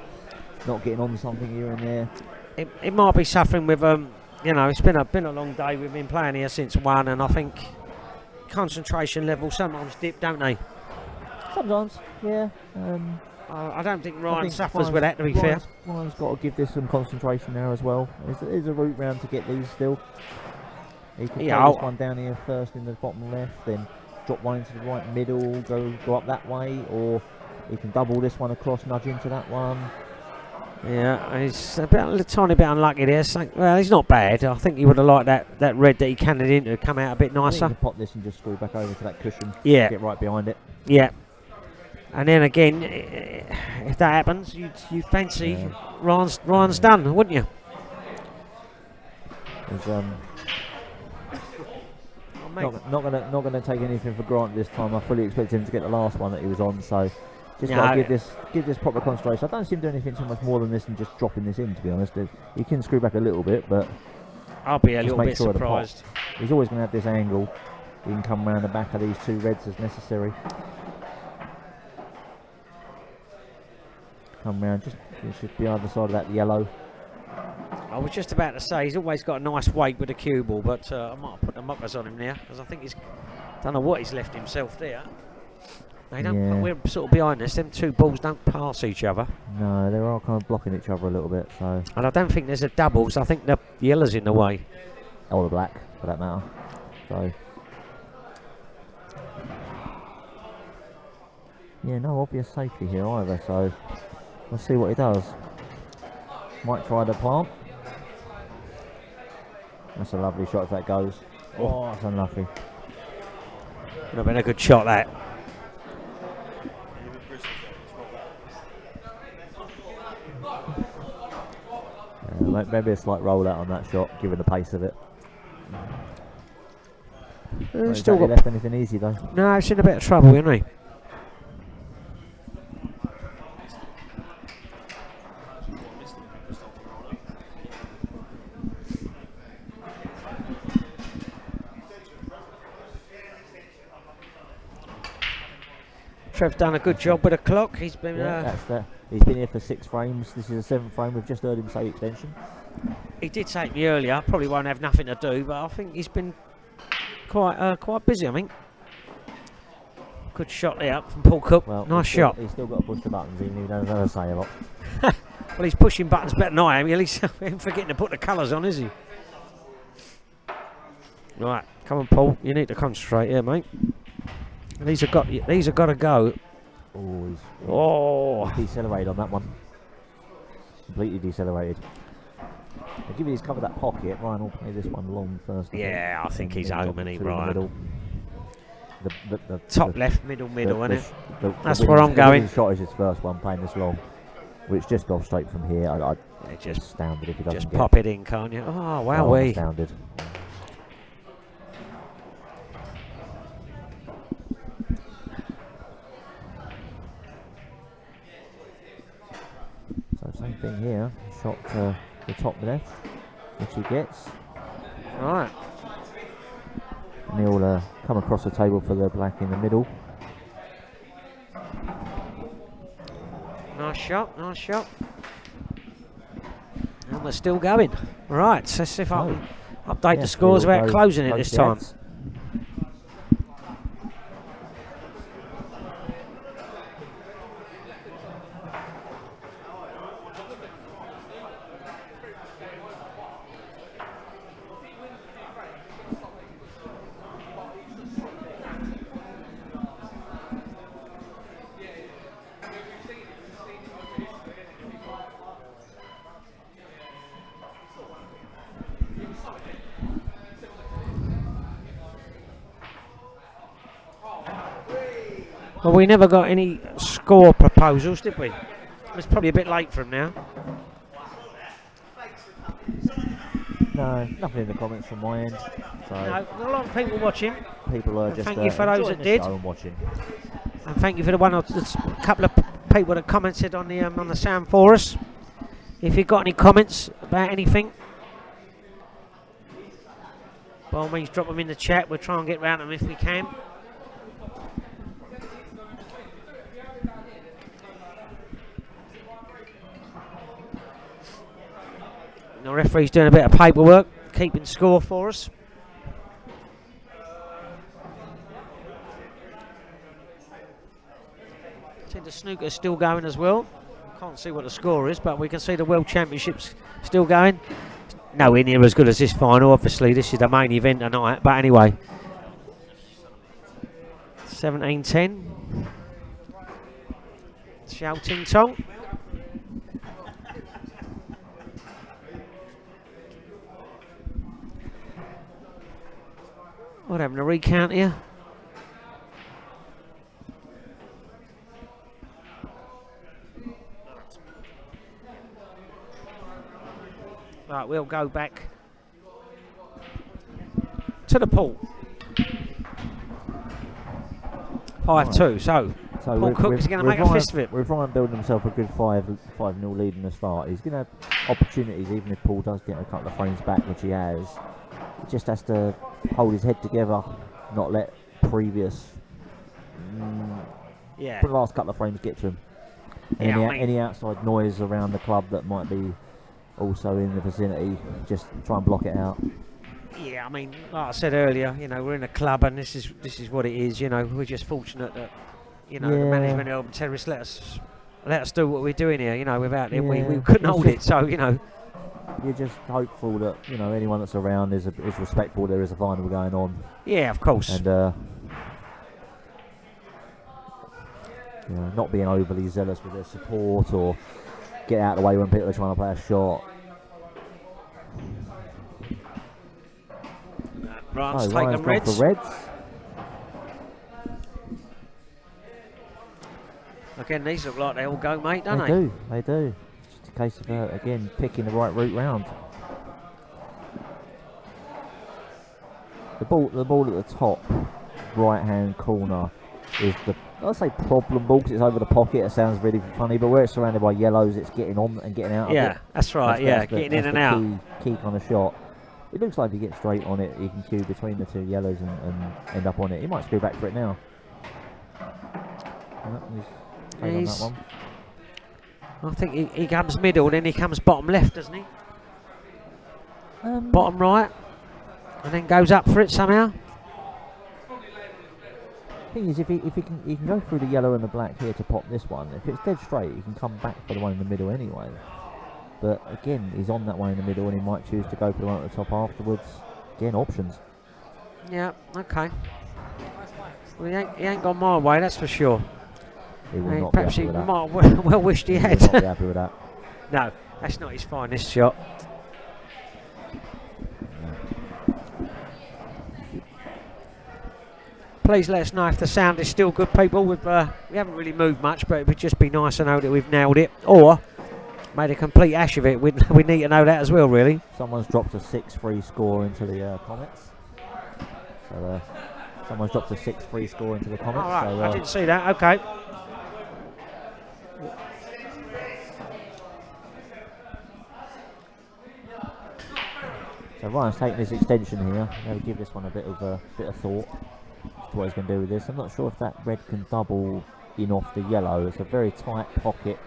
not getting on something here and there. It might be suffering with you know, it's been a long day. We've been playing here since 1, and I think concentration levels sometimes dip, don't they? Sometimes, yeah. I don't think Ryan think suffers with that, to be fair. Ryan's got to give this some concentration there as well. There's a route round to get these still. He can Yeah, play this one down here first in the bottom left, then drop one into the right middle, go up that way, or he can double this one across, nudge into that one. Yeah, he's a tiny bit unlucky there. So, well, he's not bad. I think he would have liked that red that he cannoned into come out a bit I think nicer. he can pop this and just screw back over to that cushion. Yeah. Get right behind it. Yeah. And then again, if that happens, you fancy Ryan's done, wouldn't you? Not gonna take anything for granted this time. I fully expect him to get the last one that he was on. So just got to give this proper concentration. I don't see him doing anything too much more than this and just dropping this in. To be honest, he can screw back a little bit, but I'll be a little make bit sure surprised. He's always going to have this angle. He can come around the back of these two reds as necessary. Come round, just be either side of that yellow. I was just about to say he's always got a nice weight with the cue ball, but I might have put the muckers on him there because I think don't know what he's left himself there. They don't. Yeah. We're sort of behind us. Them two balls don't pass each other, No, they're all kind of blocking each other a little bit. So, and I don't think there's a doubles. I think the yellow's in the way. or the black for that matter. So, yeah, no obvious safety here either. So, let's see what he does. Might try the plant. That's a lovely shot if that goes. Oh, that's unlucky. Would have been a good shot, that. Maybe a slight rollout on that shot, given the pace of it. Still got left anything easy though. No, he's in a bit of trouble, isn't he? Trev's done a good job with the clock. He's been. He's been here for 6 frames. This is the 7th frame. We've just heard him say extension. He did say to me earlier. Probably won't have nothing to do, but I think he's been quite busy. I think. Good shot there from Paul Cook. Well, nice shot. He's still got to push the buttons, even if he doesn't ever say a lot. Well, he's pushing buttons better than I am. At least he ain't forgetting to put the colours on, is he? Right, come on, Paul. You need to concentrate here, mate. These have got to go. Oh, he's decelerated on that one. Completely decelerated. I'll give he's covered that pocket. Ryan will play this one long first. Yeah, I think he's home, isn't he, Ryan? The top left, middle, isn't it? That's the where I'm going. The shot is his first one playing this long, which just off straight from here. I'd just astounded if he doesn't just get pop it in, can't you? Oh, wow, I'm astounded. So same thing here. Shot to the top left, which he gets. Right. And he'll come across the table for the black in the middle. Nice shot, nice shot. And we're still going. Right, so let's see if I can update Yeah, the scores we'll without go closing it close this the time. ads. Well, we never got any score proposals, did we? It's probably a bit late for them now. No, nothing in the comments from my end. So No, a lot of people watching. people are And just thank you for those enjoying that the did. show and watching. And thank you for the couple of people that commented on the sound for us. If you've got any comments about anything, by all means drop them in the chat. We'll try and get round them if we can. And the referee's doing a bit of paperwork, keeping score for us. See the snooker's still going as well. Can't see what the score is, but we can see the World Championships still going. Nowhere near as good as this final, obviously. This is the main event tonight, but anyway. 17-10. Xiao Ting Tong. What happened to recount here? Right, we'll go back to the pool. 5-2. So Paul Cook is going to make a fist of it. With Ryan building himself a good 5-0 lead in the start, he's going to have opportunities, even if Paul does get a couple of frames back, which he has. He just has to hold his head together, not let previous the last couple of frames get to him. Any outside noise around the club that might be also in the vicinity, just try and block it out. Yeah, I mean, like I said earlier, we're in a club and this is what it is. We're just fortunate that the management of terrorists let us do what we're doing here. Without them, we couldn't hold it. So you're just hopeful that anyone that's around is respectful. There is a final going on. Yeah, of course. And not being overly zealous with their support or get out of the way when people are trying to play a shot. Ryan's taking Reds. For Reds. Again, these look like they all go, mate, don't they? They do. Just a case of, again, picking the right route round. The ball at the top right-hand corner is I'd say problem ball because it's over the pocket. It sounds really funny, but where it's surrounded by yellows, it's getting on and getting out of it. Yeah, that's right, getting in and out. Key kind of shot. It looks like if you get straight on it, you can cue between the two yellows and end up on it. He might screw back for it now. He's on that one. I think he comes middle, then he comes bottom left, doesn't he? Bottom right, and then goes up for it somehow. Thing is, if he can go through the yellow and the black here to pop this one. If it's dead straight, he can come back for the one in the middle anyway. But again, he's on that one in the middle, and he might choose to go for the one at the top afterwards. Again, options. Yeah, okay. Well, he ain't gone my way, that's for sure. He will not perhaps be he happy with might well wished he had. Will not be happy with that. No, that's not his finest shot. Please let us know if the sound is still good, people. We haven't really moved much, but it would just be nice to know that we've nailed it, or made a complete ash of it. We need to know that as well, really. Someone's dropped a 6-3 score into the comments. So someone's dropped a 6-3 score into the comments. All right, so, I didn't see that. Okay. So Ryan's taking this extension here. Maybe give this one a bit of thought as to what he's going to do with this. I'm not sure if that red can double in off the yellow. It's a very tight pocket.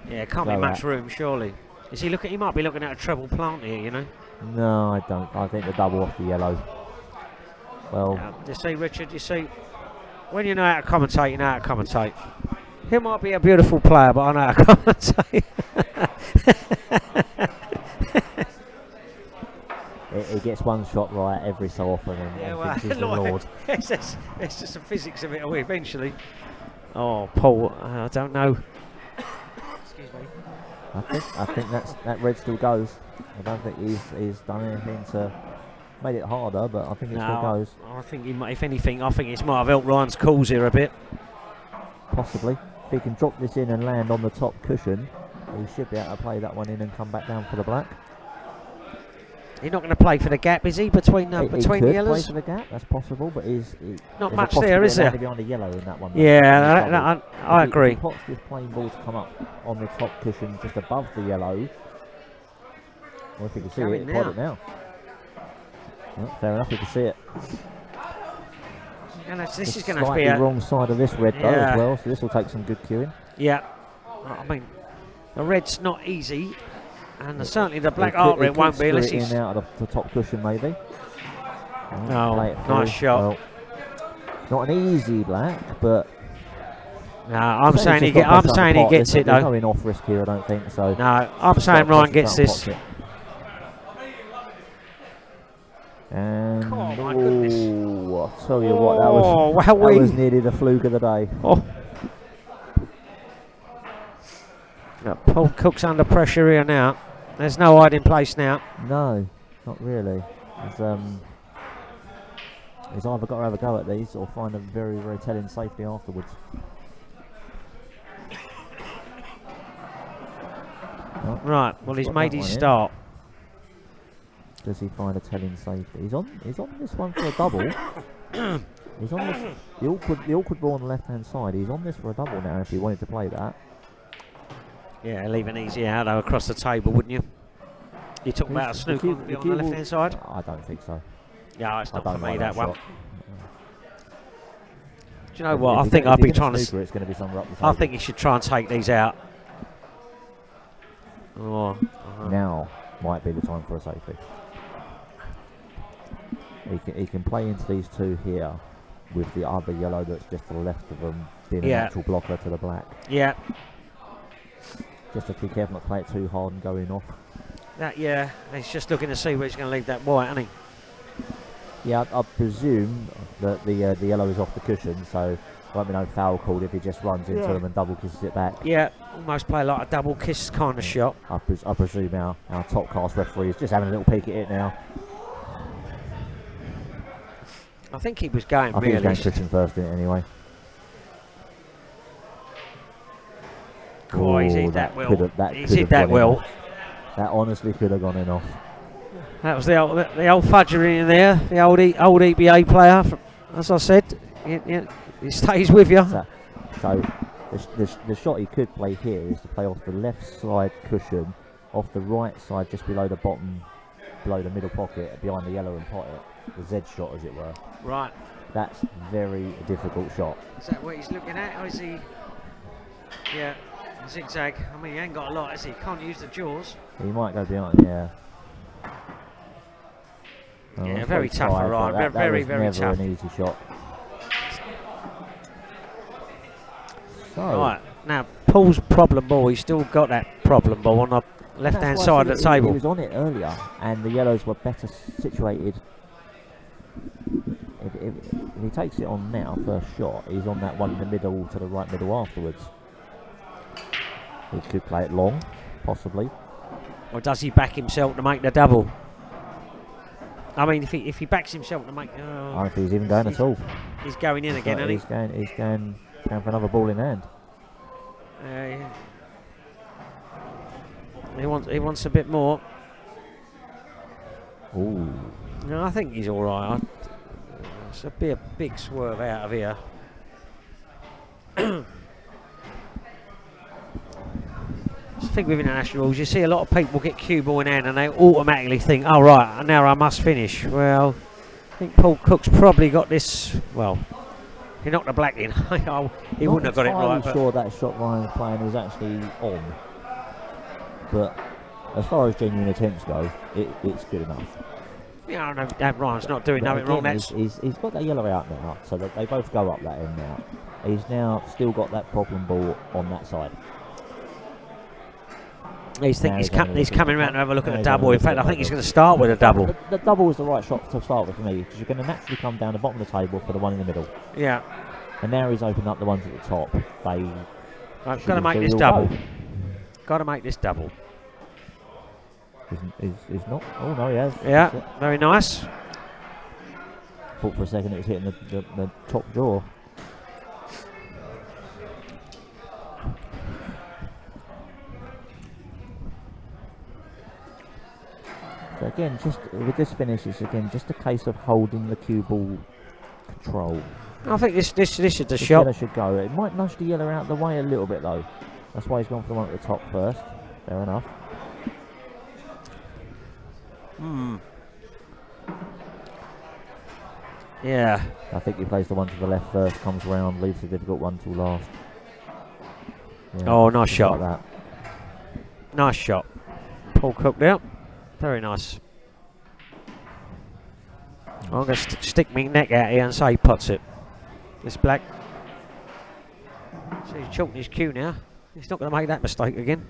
Yeah, can't be much room, surely. Is he looking? He might be looking at a treble plant here, you know. No, I don't. I think the double off the yellow. Well, You see, Richard. You see, when you know how to commentate, you know how to commentate. He might be a beautiful player, but I know how to commentate. He gets one shot right every so often, and thinks he's the Lord. it's just the physics of it all eventually. Oh, Paul, I don't know. Excuse me. I think that red still goes. I don't think he's done anything to made it harder, but I think it still goes. I think he might, if anything, I think it might have helped Ryan's calls here a bit. Possibly. If he can drop this in and land on the top cushion, he should be able to play that one in and come back down for the black. He's not going to play for the gap, is he? Between the he yellows? Play for the gap. That's possible, but not much there, is there? Behind the yellow in that one. Yeah, I agree. If he pots this plain ball to come up on the top cushion just above the yellow, well, if you can see it, pot it now. Well, fair enough, you can see it. And this is going to be the wrong side of this red though as well, so this will take some good cueing. Yeah, I mean, the red's not easy, and certainly the black arc it won't be unless he's in out of the top cushion maybe. Oh, nice shot. Well, not an easy black, but no, I'm saying he gets it though. There's no in-off risk here, I don't think so. No, I'm saying Ryan gets this. And oh my goodness! I'll tell you what, that was nearly the fluke of the day. Oh. Paul Cook's under pressure here now. There's no hiding place now. No, not really. He's either got to have a go at these or find a very, very telling safety afterwards. Right, well he's made his start. Does he find a telling safety? He's on this one for a double. He's on this the awkward ball on the left hand side. He's on this for a double now if he wanted to play that. Yeah, leave an easy out though across the table, wouldn't you? You talk about a snook on the left hand side? I don't think so. Yeah, it's not for me that one. Shot. Do you know what? I think I'd be trying to. It's going to be somewhere up the table. I think you should try and take these out. Oh, now might be the time for a safety. He can play into these two here with the other yellow that's just to the left of them being a natural blocker to the black. Yeah. Just to be careful not to play it too hard and going off. He's just looking to see where he's going to leave that white, isn't he? Yeah, I presume that the yellow is off the cushion, so there won't be no foul called if he just runs into them and double kisses it back. Yeah, almost play like a double kiss kind of shot. I presume our top class referee is just having a little peek at it now. I think he was going I think he was going cushion first in it anyway. Oh, he's hit that well. He's hit that well. That honestly could have gone in off. That was the old fudgery in there, the old EPA player. As I said, he stays with you. So the shot he could play here is to play off the left side cushion, off the right side just below the bottom, below the middle pocket, behind the yellow and pot it. The Z shot, as it were. Right. That's a very difficult shot. Is that what he's looking at, or is he? Yeah, zigzag. I mean, he ain't got a lot, has he? Can't use the jaws. He might go behind, yeah. Yeah, very tough for Ryan. Very tough. Never an easy shot. So, right, now Paul's problem ball, he's still got that problem ball on the left-hand side of the table. He was on it earlier, and the yellows were better situated. If he takes it on now, first shot, he's on that one in the middle to the right middle afterwards. He could play it long, possibly. Or does he back himself to make the double? I mean, if he backs himself to make... I don't think he's even going at all. He's going in again, isn't he? He's going for another ball in hand. He wants a bit more. Ooh. No, I think he's all right. It's be a big swerve out of here. I think with international rules, you see a lot of people get cue ball in hand and they automatically think, oh right, now I must finish. Well, I think Paul Cook's probably got this. Well, he knocked the black in. He wouldn't have got it right. I'm sure that shot Ryan was playing was actually on, but as far as genuine attempts go, it's good enough. Yeah, I know that Ryan's not doing nothing wrong. He's got that yellow out now, so that they both go up that end now. He's now still got that problem ball on that side. He's coming around to have a look at the double. In fact, I think he's going to start with a double. The double is the right shot to start with for me, because you're going to naturally come down the bottom of the table for the one in the middle. Yeah. And now he's opened up the ones at the top. I've got to make this double. Got to make this double. He's not. Oh no, he has. Yeah, very nice. Thought for a second it was hitting the top drawer. So again, just with this finish, it's again just a case of holding the cue ball control. I think this is the This shot. yellow should go. It might nudge the yellow out of the way a little bit though. That's why he's gone for the one at the top first. Fair enough. Yeah. I think he plays the one to the left first, comes round, leaves the difficult one till last. Yeah, Oh, nice shot. Like that. Nice shot. Paul Cook there. Very nice. I'm going to stick my neck out here and say he puts it. This black. So he's chalking his cue now. He's not going to make that mistake again.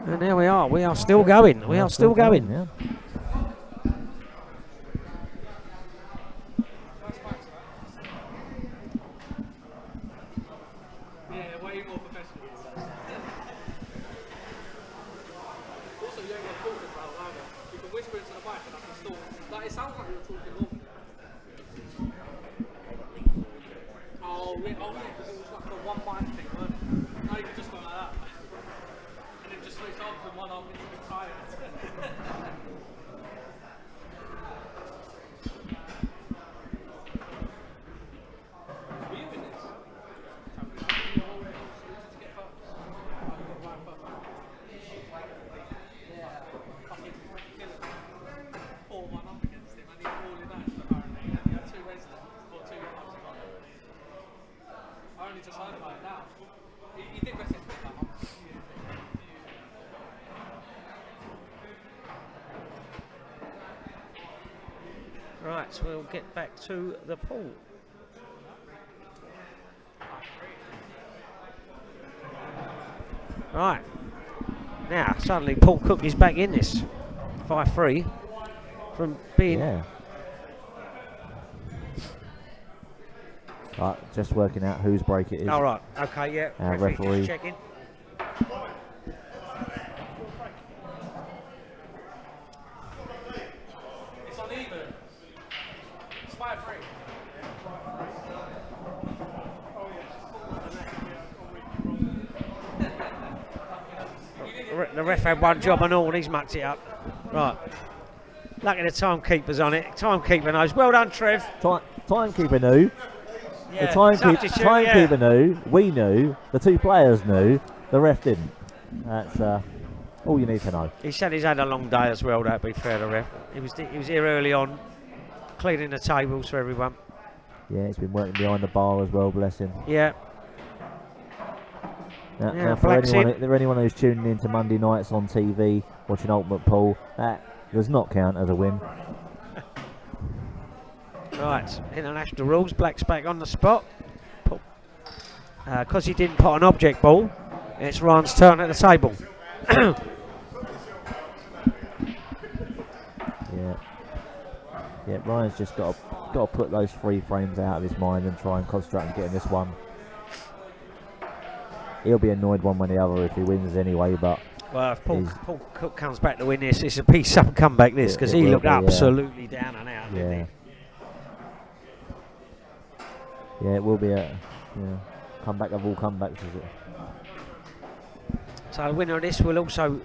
And there we are. We are still going. We are still going. Yeah. Right, so we'll get back to the pool. Right. Now, suddenly Paul Cook is back in this. 5-3 from being... Yeah. Right, just working out whose break it is. All right. Okay, yeah. Referee. Just checking. It's uneven. It's 5-3. The ref had one job and all, he's mucked it up. Right. Lucky the timekeeper's on it. Timekeeper knows. Well done, Trev. Timekeeper knew. Yeah, The timekeeper knew. We knew. The two players knew. The ref didn't. That's all you need to know. He said he's had a long day as well, that'd be fair to ref. He was here early on, cleaning the tables for everyone. Yeah, he's been working behind the bar as well, bless him. Yeah. Now for anyone who's tuning in to Monday nights on TV, watching Ultimate Pool, that does not count as a win. Right, international rules. Black's back on the spot. Because he didn't put an object ball, it's Ryan's turn at the table. Yeah, Ryan's just got to put those free frames out of his mind and try and concentrate on getting this one. He'll be annoyed one way or the other if he wins anyway, but... Well, if Paul Cook comes back to win this, it's a piece up comeback this, because he looked absolutely down and out, didn't he? Yeah, it will be a comeback of all comebacks, is it? So the winner of this will also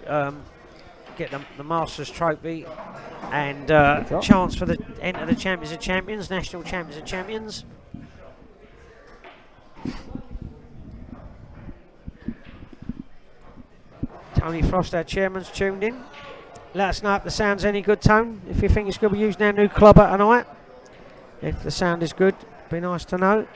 get the Masters Trophy and chance for the enter the Champions of Champions, National Champions of Champions. Tony Frost, our chairman's tuned in. Let us know if the sound's any good, Tone. If you think it's going to be using our new clubber tonight. If the sound is good, be nice to know.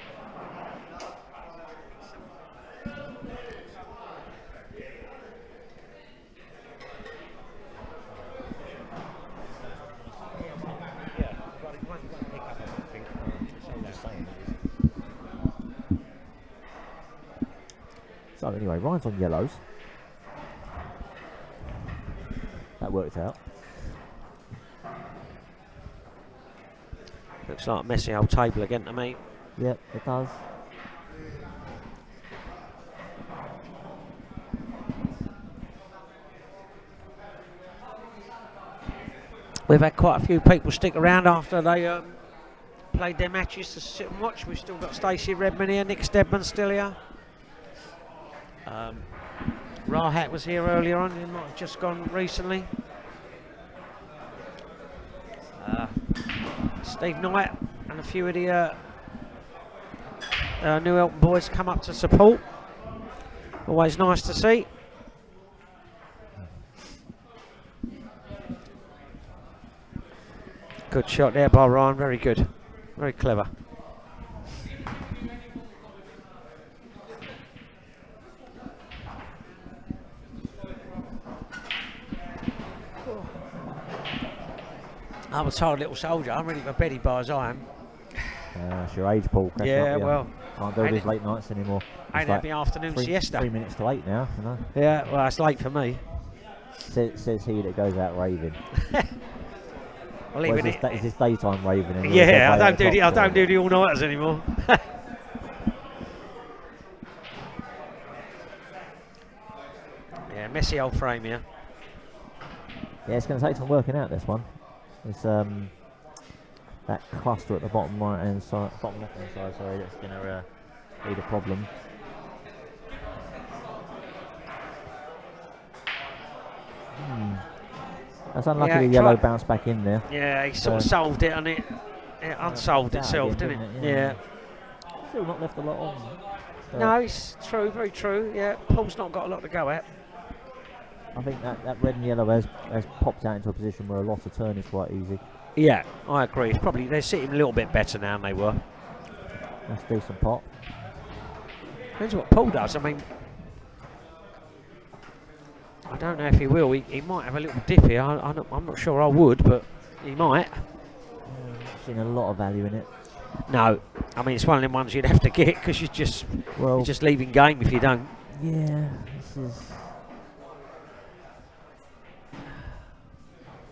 So anyway, Ryan's on yellows. That worked out. Looks like a messy old table again to me. Yep, it does. We've had quite a few people stick around after they played their matches to sit and watch. We've still got Stacey Redmond here, Nick Stedman still here. Rahat was here earlier on, he might have just gone recently. Steve Knight and a few of the New Elton boys come up to support. Always nice to see. Good shot there by Ryan, very good. Very clever. I'm a tired little soldier. I'm ready for beddy by as I am. It's your age, Paul. Yeah, well. Can't do these late nights anymore. Ain't had the afternoon siesta. 3 minutes to 8 now, you know. Yeah, well, it's late for me. Says he that goes out raving. Well, Is this daytime raving? And yeah, I don't do the all-nighters anymore. Yeah, messy old frame here. Yeah, it's going to take some working out, this one. It's that cluster at the bottom right hand side, bottom left hand side, sorry, that's going to be the problem. That's unlucky the yellow bounced back in there. Yeah, he sort of solved it and it unsolved itself, again, didn't it? Yeah. Yeah. Still not left a lot on. No, it's true, very true. Yeah, Paul's not got a lot to go at. I think that red and yellow has popped out into a position where a lot of turn is quite easy. Yeah, I agree. It's probably they're sitting a little bit better now than they were. That's a decent pot. Depends what Paul does. I mean, I don't know if he will. He might have a little dip here. I'm not sure I would, but he might. I've seen a lot of value in it. No, I mean it's one of them ones you'd have to get because you're just leaving game if you don't. Yeah, this is.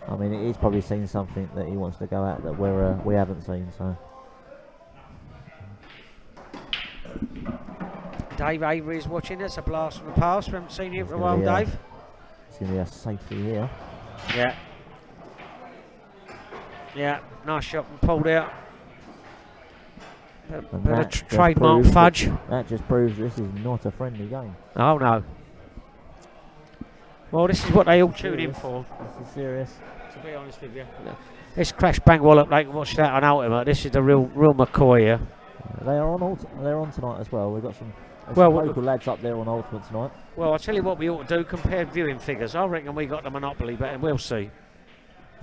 I mean, he's probably seen something that he wants to go at that we haven't seen. So. Dave Avery is watching us. A blast from the past. We haven't seen you for a while, Dave. It's going to be a safety here. Yeah. Yeah, nice shot and pulled out. Bit of trademark fudge. That just proves this is not a friendly game. Oh no. Well, this is what they all tune in for. This is serious. To be honest with you. This Crash Bang Wallop, they can watch that on Ultimate. This is the real McCoy here. They are on. They're on tonight as well. We've got some local lads up there on Ultimate tonight. Well, I'll tell you what we ought to do. Compare viewing figures. I reckon we got the monopoly, but we'll see.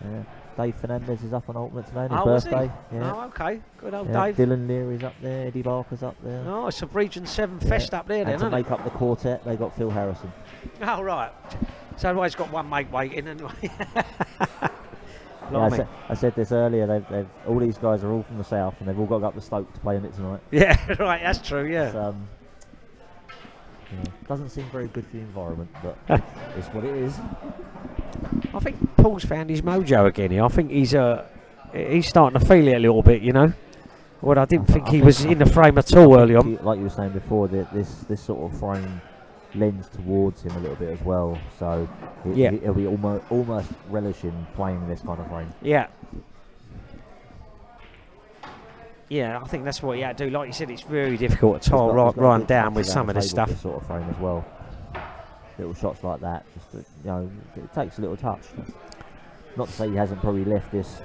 Yeah. Dave Fernandez is up on Ultimate today. His birthday. Is he? Yeah. Oh, okay. Good old Dave. Dylan Leary's up there. Eddie Barker's up there. Oh, it's a Region 7 fest up there, then, to make up the quartet, they got Phil Harrison. Oh, right. So everybody's got one mate waiting, anyway. Yeah, I said this earlier. They've all these guys are all from the south, and they've all got to go up to Stoke to play in it tonight. Yeah, right. That's true. Yeah. Doesn't seem very good for the environment, but it's what it is. I think Paul's found his mojo again here. I think he's starting to feel it a little bit, you know. Well, I didn't think he was in the frame at all early on. Like you were saying before, this sort of frame lends towards him a little bit as well. So he'll be almost relishing playing this kind of frame. Yeah. Yeah, I think that's what he had to do. Like you said, it's very difficult to tie Ryan down with some of this stuff. This sort of frame as well. Little shots like that, just it takes a little touch. Not to say he hasn't probably left this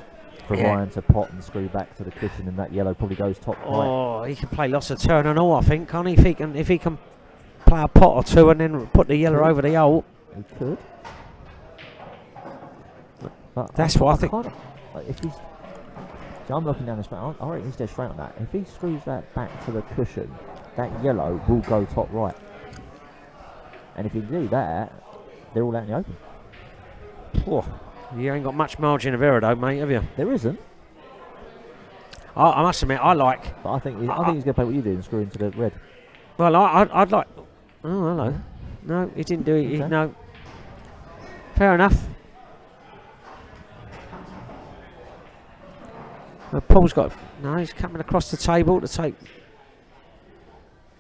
for Ryan to pot and screw back to the cushion, and that yellow probably goes top right. Oh, he can play lots of turn and all, I think, can't he? If he can play a pot or two and then put the yellow over the hole. He could. But that's what I think. If he's, I'm looking down the straight. I reckon he's dead straight on that. If he screws that back to the cushion, that yellow will go top right. And if you do that, they're all out in the open. Oh, you ain't got much margin of error, though, mate, have you? There isn't. I must admit, I like. But I think he's going to play what you do and screw into the red. Well, I'd like. Oh, hello. No, he didn't do it. Okay. No. Fair enough. Well, Paul's got... No, he's coming across the table to take...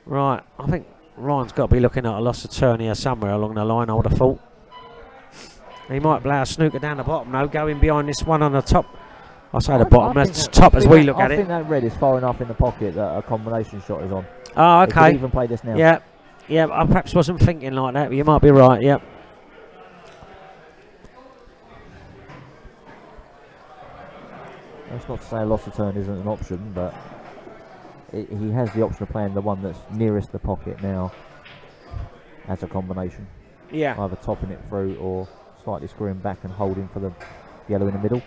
Right, I think Ryan's got to be looking at a loss of turn here somewhere along the line, I would have thought. He might blow a snooker down the bottom, though, going behind this one on the top. I say the bottom, that's top as we look at I it. think that red is far enough in the pocket that a combination shot is on. Oh, They could okay. even play this now. Yeah, yeah, I perhaps wasn't thinking like that, but you might be right, yep. That's not to say a loss of turn isn't an option, but he has the option of playing the one that's nearest the pocket now as a combination. Yeah. Either topping it through or slightly screwing back and holding for the yellow in the middle.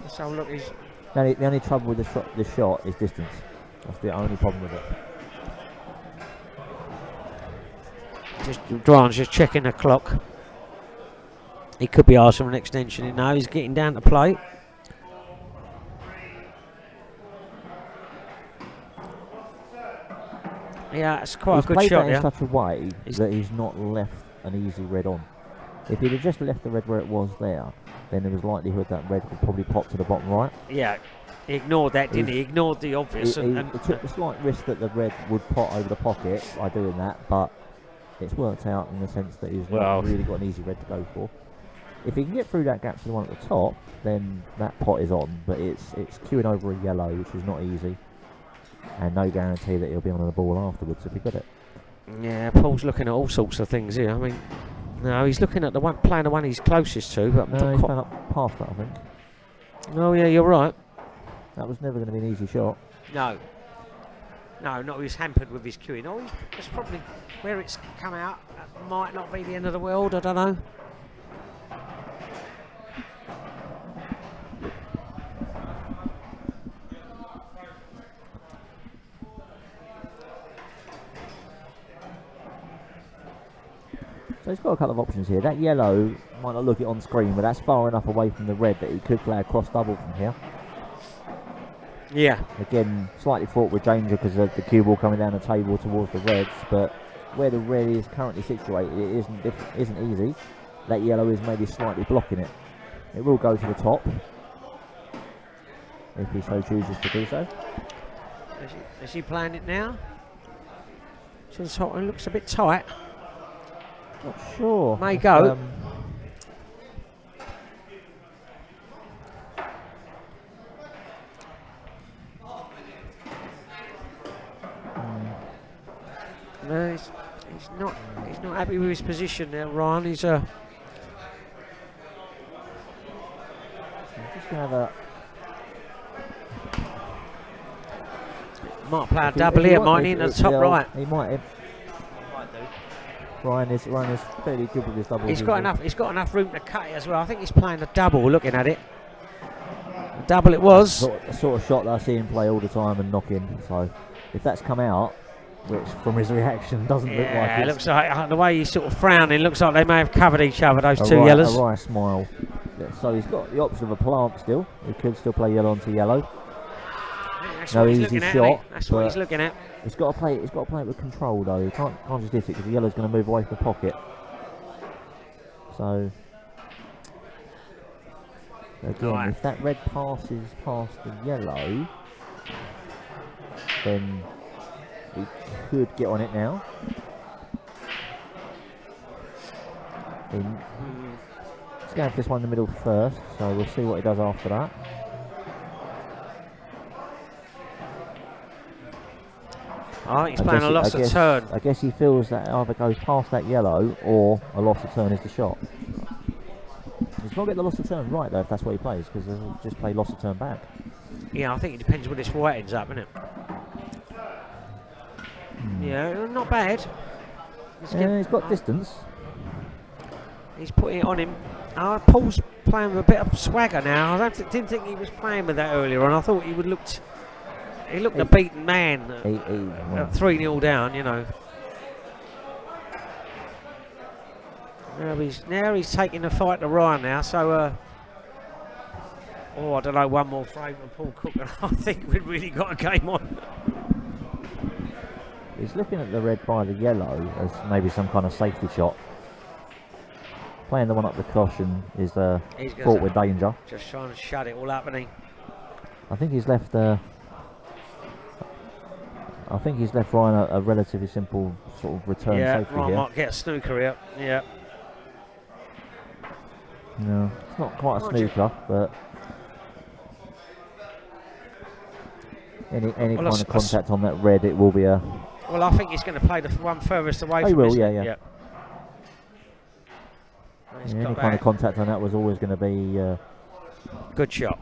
So look, he's... The only trouble with this shot is distance. That's the only problem with it. Ryan's just checking the clock. He could be asked for an extension. No, he's getting down to play. Yeah, it's quite He's a good played shot. that Yeah. in such a way that he's not left an easy red on. If he'd have just left the red where it was there, then there was likelihood that red would probably pop to the bottom right. Yeah. He ignored that, didn't he? He ignored the obvious. He took the slight risk that the red would pot over the pocket by doing that, but it's worked out in the sense that he's not really got an easy red to go for. If he can get through that gap to the one at the top, then that pot is on, but it's queuing over a yellow, which is not easy, and no guarantee that he'll be on the ball afterwards if he got it. Yeah, Paul's looking at all sorts of things here. I mean, no, he's looking at the one, playing the one he's closest to. But No, he's playing up past that, I think. Oh yeah, you're right. That was never going to be an easy shot. No. No, not he's hampered with his queuing. Oh, it's probably where it's come out. That might not be the end of the world. I don't know. So he's got a couple of options here. That yellow might not look it on screen, but that's far enough away from the red that he could play a cross double from here. Yeah. Again, slightly fraught with danger because of the cue ball coming down the table towards the reds, but where the red is currently situated, it isn't easy. That yellow is maybe slightly blocking it. It will go to the top if he so chooses to do so. Is he playing it now? To the top, it looks a bit tight. Not sure. May go. No, he's not happy with his position now, Ryan. He's I'm just gonna have a might play a double here, might he, in the top right. He might. Ryan is fairly good with his double. He's got enough room to cut it as well. I think he's playing a double. Looking at it, a double it was. The sort of shot that I see him play all the time and knock in. So if that's come out, which from his reaction doesn't look like it. It looks like the way he's sort of frowning. Looks like they may have covered each other. Those two yellows. A wry smile. Yeah, so he's got the option of a plant still. He could still play yellow onto yellow. That's No what he's easy looking shot. at. That's what he's looking at. He's got to play it with control though. He can't just hit it because the yellow's going to move away from the pocket. So again, if that red passes past the yellow, then he could get on it now. Let's go for this one in the middle first, so we'll see what he does after that. I think he's playing a loss of turn. I guess he feels that either goes past that yellow or a loss of turn is the shot. He's got to get the loss of turn right though if that's what he plays, because he'll just play loss of turn back. Yeah, I think it depends where this white ends up, isn't it? Yeah, not bad. He's got distance. He's putting it on him. Paul's playing with a bit of swagger now. I didn't think he was playing with that earlier on. I thought he would looked. He looked a beaten man. 3-0 down, you know. Now he's taking the fight to Ryan now. So, I don't know. One more frame from Paul Cook, and I think we've really got a game on. He's looking at the red by the yellow as maybe some kind of safety shot. Playing the one up the caution is fraught with danger. Just trying to shut it all up, isn't he? I think he's left. I think he's left Ryan a relatively simple sort of return safety Ryan here. might get a snooker here. Yeah. No, it's not quite a snooker, but any kind of contact on that red, it will be a. Well, I think he's going to play the one furthest away He from will, this. yeah. Any kind of contact on that was always going to be good shot.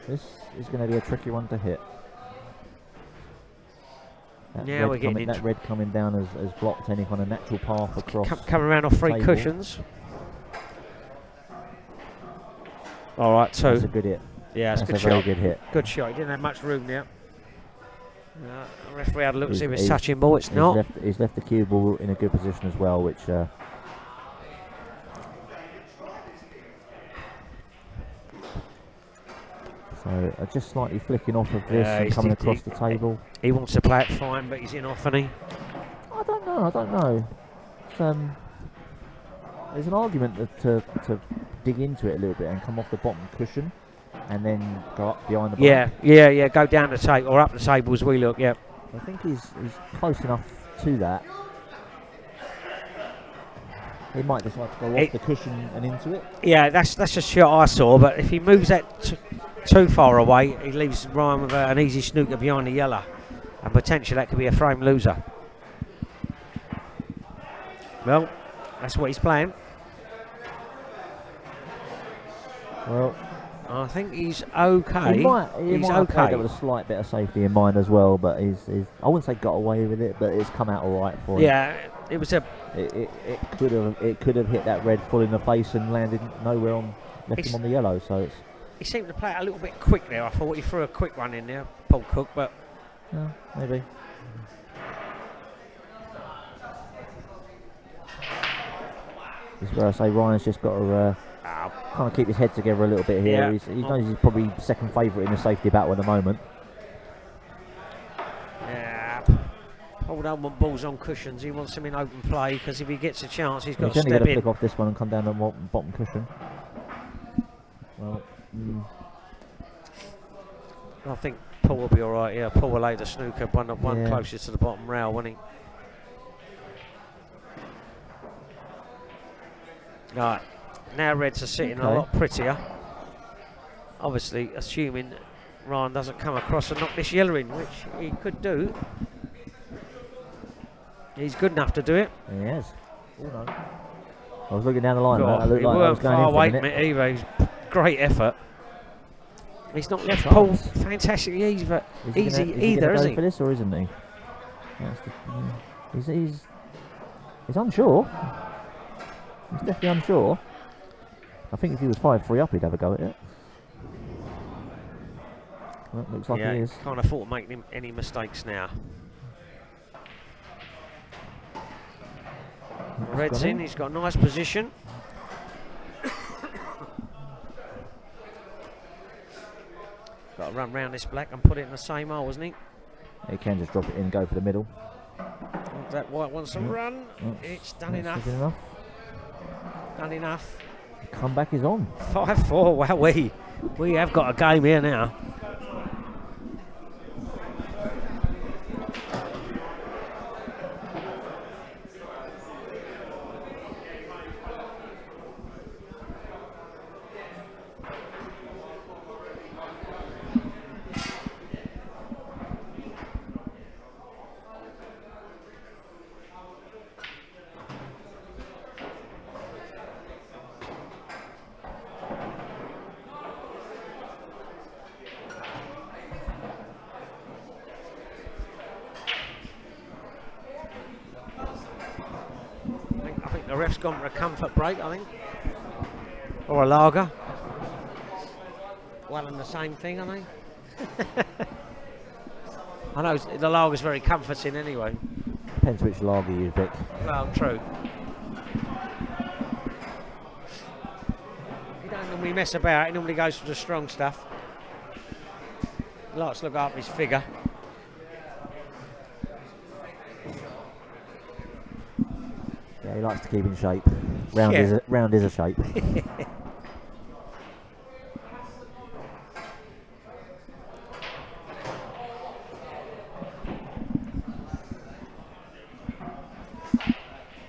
This is going to be a tricky one to hit. That red coming down has blocked any kind of natural path across. Coming around off three cushions. All right, two. That's a good hit. Yeah, it's a good shot. Very good hit. Good shot. He didn't have much room there. The referee had a look to see if it's touching ball. It's not. He's left the cue ball in a good position as well, which. So just slightly flicking off of this and coming across the table. He wants to play it fine, but he's in off, isn't he? I don't know. There's an argument to dig into it a little bit and come off the bottom cushion and then go up behind the bar. Yeah. Go down the table or up the table as we look. Yeah. I think he's close enough to that. He might decide to go off the cushion and into it. Yeah, that's a shot I saw. But if he moves that too far away, he leaves Ryan with an easy snooker behind the yellow, and potentially that could be a frame loser. Well, that's what he's playing. Well, I think he's okay. He might have played it with a slight bit of safety in mind as well, but he's I wouldn't say got away with it, but it's come out all right for him. Yeah, it was a. It could have hit that red full in the face and landed nowhere on, left him on the yellow. So it's. He seemed to play it a little bit quick there. I thought he threw a quick one in there, Paul Cook, but. Yeah, maybe. This is where I say Ryan's just got to kind of keep his head together a little bit here. Yeah. He knows he's probably second favourite in the safety battle at the moment. Yeah. Paul don't want balls on cushions. He wants them in open play because if he gets a chance, he's got to step in. He's only got to flick off this one and come down the bottom cushion. Well, I think Paul will be all right. Yeah, Paul will lay the snooker one closest to the bottom rail, won't he? Right, now reds are sitting a lot prettier. Obviously, assuming Ryan doesn't come across and knock this yellow in, which he could do. He's good enough to do it. He is. Oh, no. I was looking down the line. God, I looked like I was going in for a minute. Either. Great effort. He's not left Paul fantastically easy either, is he? For this or isn't he? He's unsure. He's definitely unsure. I think if he was 5-3 up, he'd have a go at it. Well, looks like he is. Can't afford to make any mistakes now. Red's in. He's got a nice position. Got to run round this black and put it in the same hole, isn't he? He can just drop it in, go for the middle. That white wants to run. It's done enough. Done enough. The comeback is on. 5-4. Wow, we have got a game here now. The ref's gone for a comfort break, I think. Or a lager. One and the same thing, I think. I know the lager's very comforting anyway. Depends which lager you pick. Well, true. He don't normally mess about, he normally goes for the strong stuff. Likes to look after his figure. Yeah, he likes to keep in shape. Round is a shape.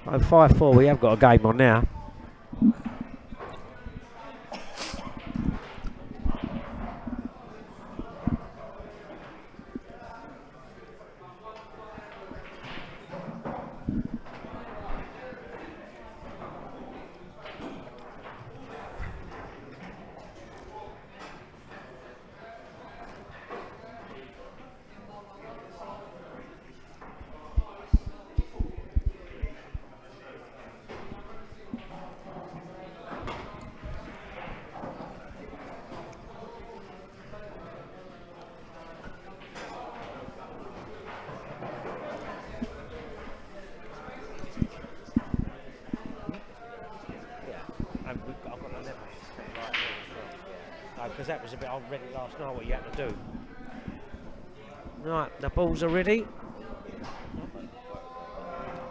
Oh, 5-4, we have got a game on now. Because that was a bit already last night what you had to do. Right, the balls are ready.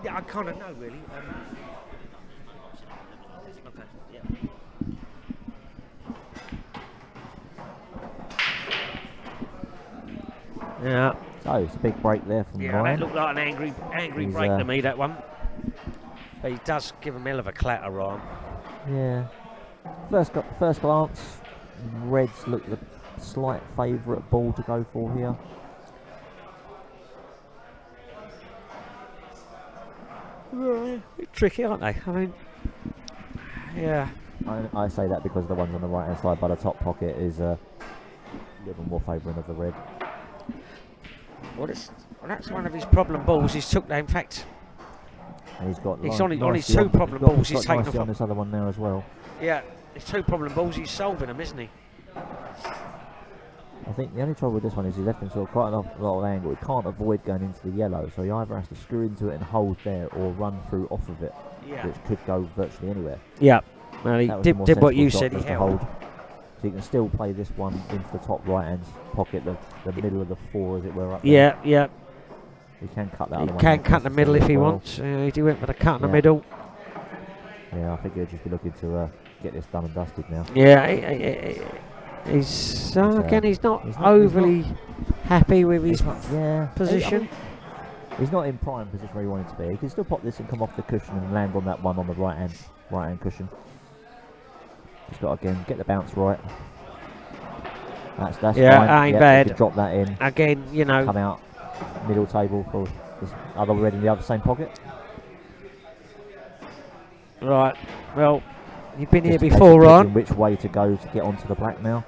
Yeah, I kind of know really. Okay, yeah. Yeah. Oh, it's a big break there from Yeah, Ryan. that looked like an angry He's, break to me, that one. But he does give him a hell of a clatter, Ryan. Yeah. First glance, Reds look the slight favourite ball to go for here. A bit tricky, aren't they? I mean, yeah. I say that because the ones on the right hand side by the top pocket is a little more favouring of the red. Well, that's one of his problem balls. He's took that, in fact. And he's got on his two problem balls. He's taken nicely on this other one now as well. Yeah, his two problem balls. He's solving them, isn't he? I think the only trouble with this one is he's left himself quite a lot of angle. He can't avoid going into the yellow, so he either has to screw into it and hold there, or run through off of it, which could go virtually anywhere. Yeah, well, he did what you said. He held. So you can still play this one into the top right hand pocket, the middle of the four, as it were. Up there. Yeah. He can cut that. He can cut the middle if he wants. He went with a cut in the middle. Yeah, I think he'll just be looking to get this done and dusted now. Yeah, he's not overly happy with his position. He's not in prime position where he wanted to be. He can still pop this and come off the cushion and land on that one on the right hand cushion. He's got to again get the bounce right. That's fine. Ain't bad. Drop that in again. Come out middle table for this other red in the other same pocket. Right. Well, you've been here before, Ron. Which way to go to get onto the black now?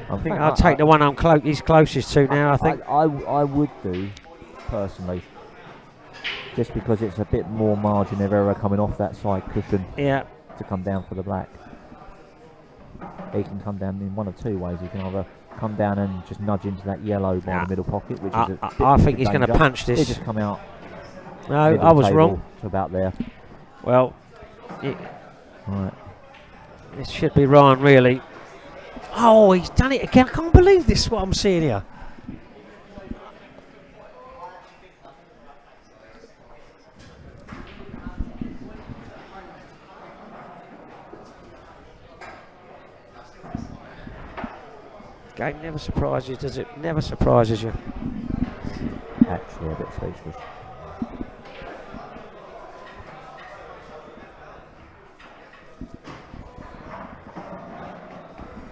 I think I'll take the one he's closest to now. I think I would do personally, just because it's a bit more margin of error coming off that side cushion. Yeah. To come down for the black. He can come down in one of two ways. He can either come down and just nudge into that yellow by the middle pocket, which is I think he's going to punch this. He'll just come out. No, I was wrong. To about there. Well, right. This should be Ryan, really. Oh, he's done it again. I can't believe this, what I'm seeing here. Game never surprises you, does it? Never surprises you. Actually, a bit speechless.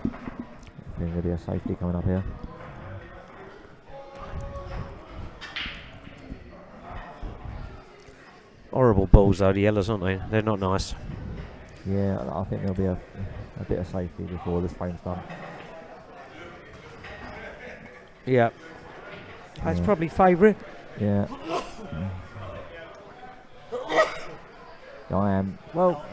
I think there'll be a safety coming up here. Horrible balls though, the yellows, aren't they? They're not nice. Yeah, I think there'll be a bit of safety before this frame's done. Yeah. That's probably favourite. Yeah. I am. Well,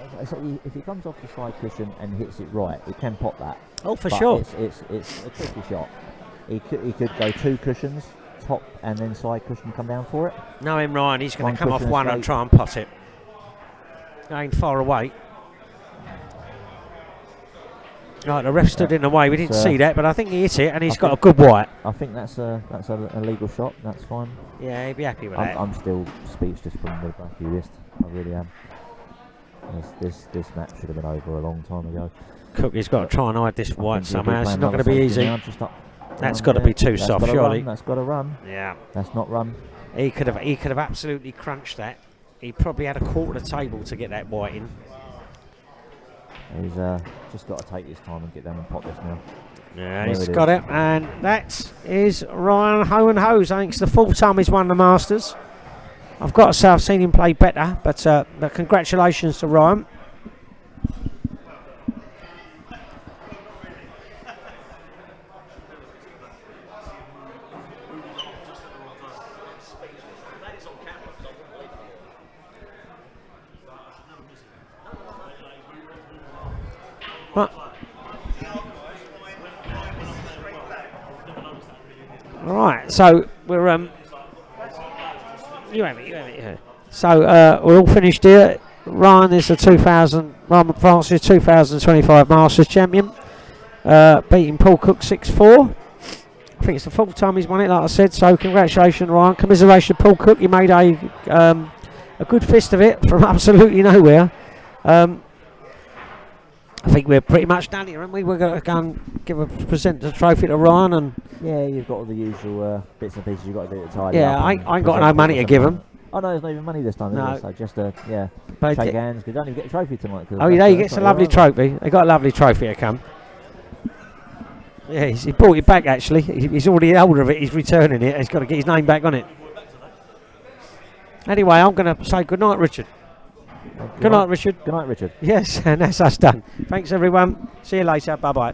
if he comes off the side cushion and hits it right, he can pop that. Oh, for sure. It's a tricky shot. He could go two cushions, top and then side cushion, come down for it. Knowing Ryan, he's going to come off one and try and pot it. Ain't far away. Right, the ref stood in the way. We didn't So, see that, but I think he hit it, and he's I got a think- good white. I think that's a legal shot. That's fine. Yeah, he'd be happy with that. I'm still speechless from the back of your wrist. I really am. This match should have been over a long time ago. Cookie's got to try and hide this I white think he'll be somehow. It's playing not going to another be safety easy. now, just up That's down got to there. be too That's soft, gotta surely. Run, that's got to run. Yeah, That's not run. he could have absolutely crunched that. He probably had a quarter of the table to get that white in. He's just got to take his time and get them and pop this now. Yeah, There he's it got is. it, and that is Ryan Hohenhose. I think it's the fourth time he's won the Masters. I've got to say I've seen him play better, but congratulations to Ryan. Right. Right, so we're you have it. Yeah. So we're all finished here. Ryan is the Ryan Francis 2025 Masters champion, beating Paul Cook 6-4. I think it's the fourth time he's won it, like I said. So congratulations, Ryan. Commiseration, Paul Cook. He made a good fist of it from absolutely nowhere. I think we're pretty much done here, aren't we? We're going to go and present the trophy to Ryan, and Yeah, you've got all the usual bits and pieces you've got to do to tidy yeah, up. I and ain't got present no it money to to give someone. him. Oh no, there's not even money this time. No. Is there? So just yeah, But shake hands. Because you don't even get a trophy tonight. oh, yeah, he gets a lovely trophy. They got a lovely trophy to come. Yeah, he brought it back actually. He's already the holder of it. He's returning it. He's got to get his name back on it. Anyway, I'm going to say good night, Richard. Good night, Richard. Good night, Richard. Yes, and that's us done. Thanks, everyone. See you later. Bye-bye.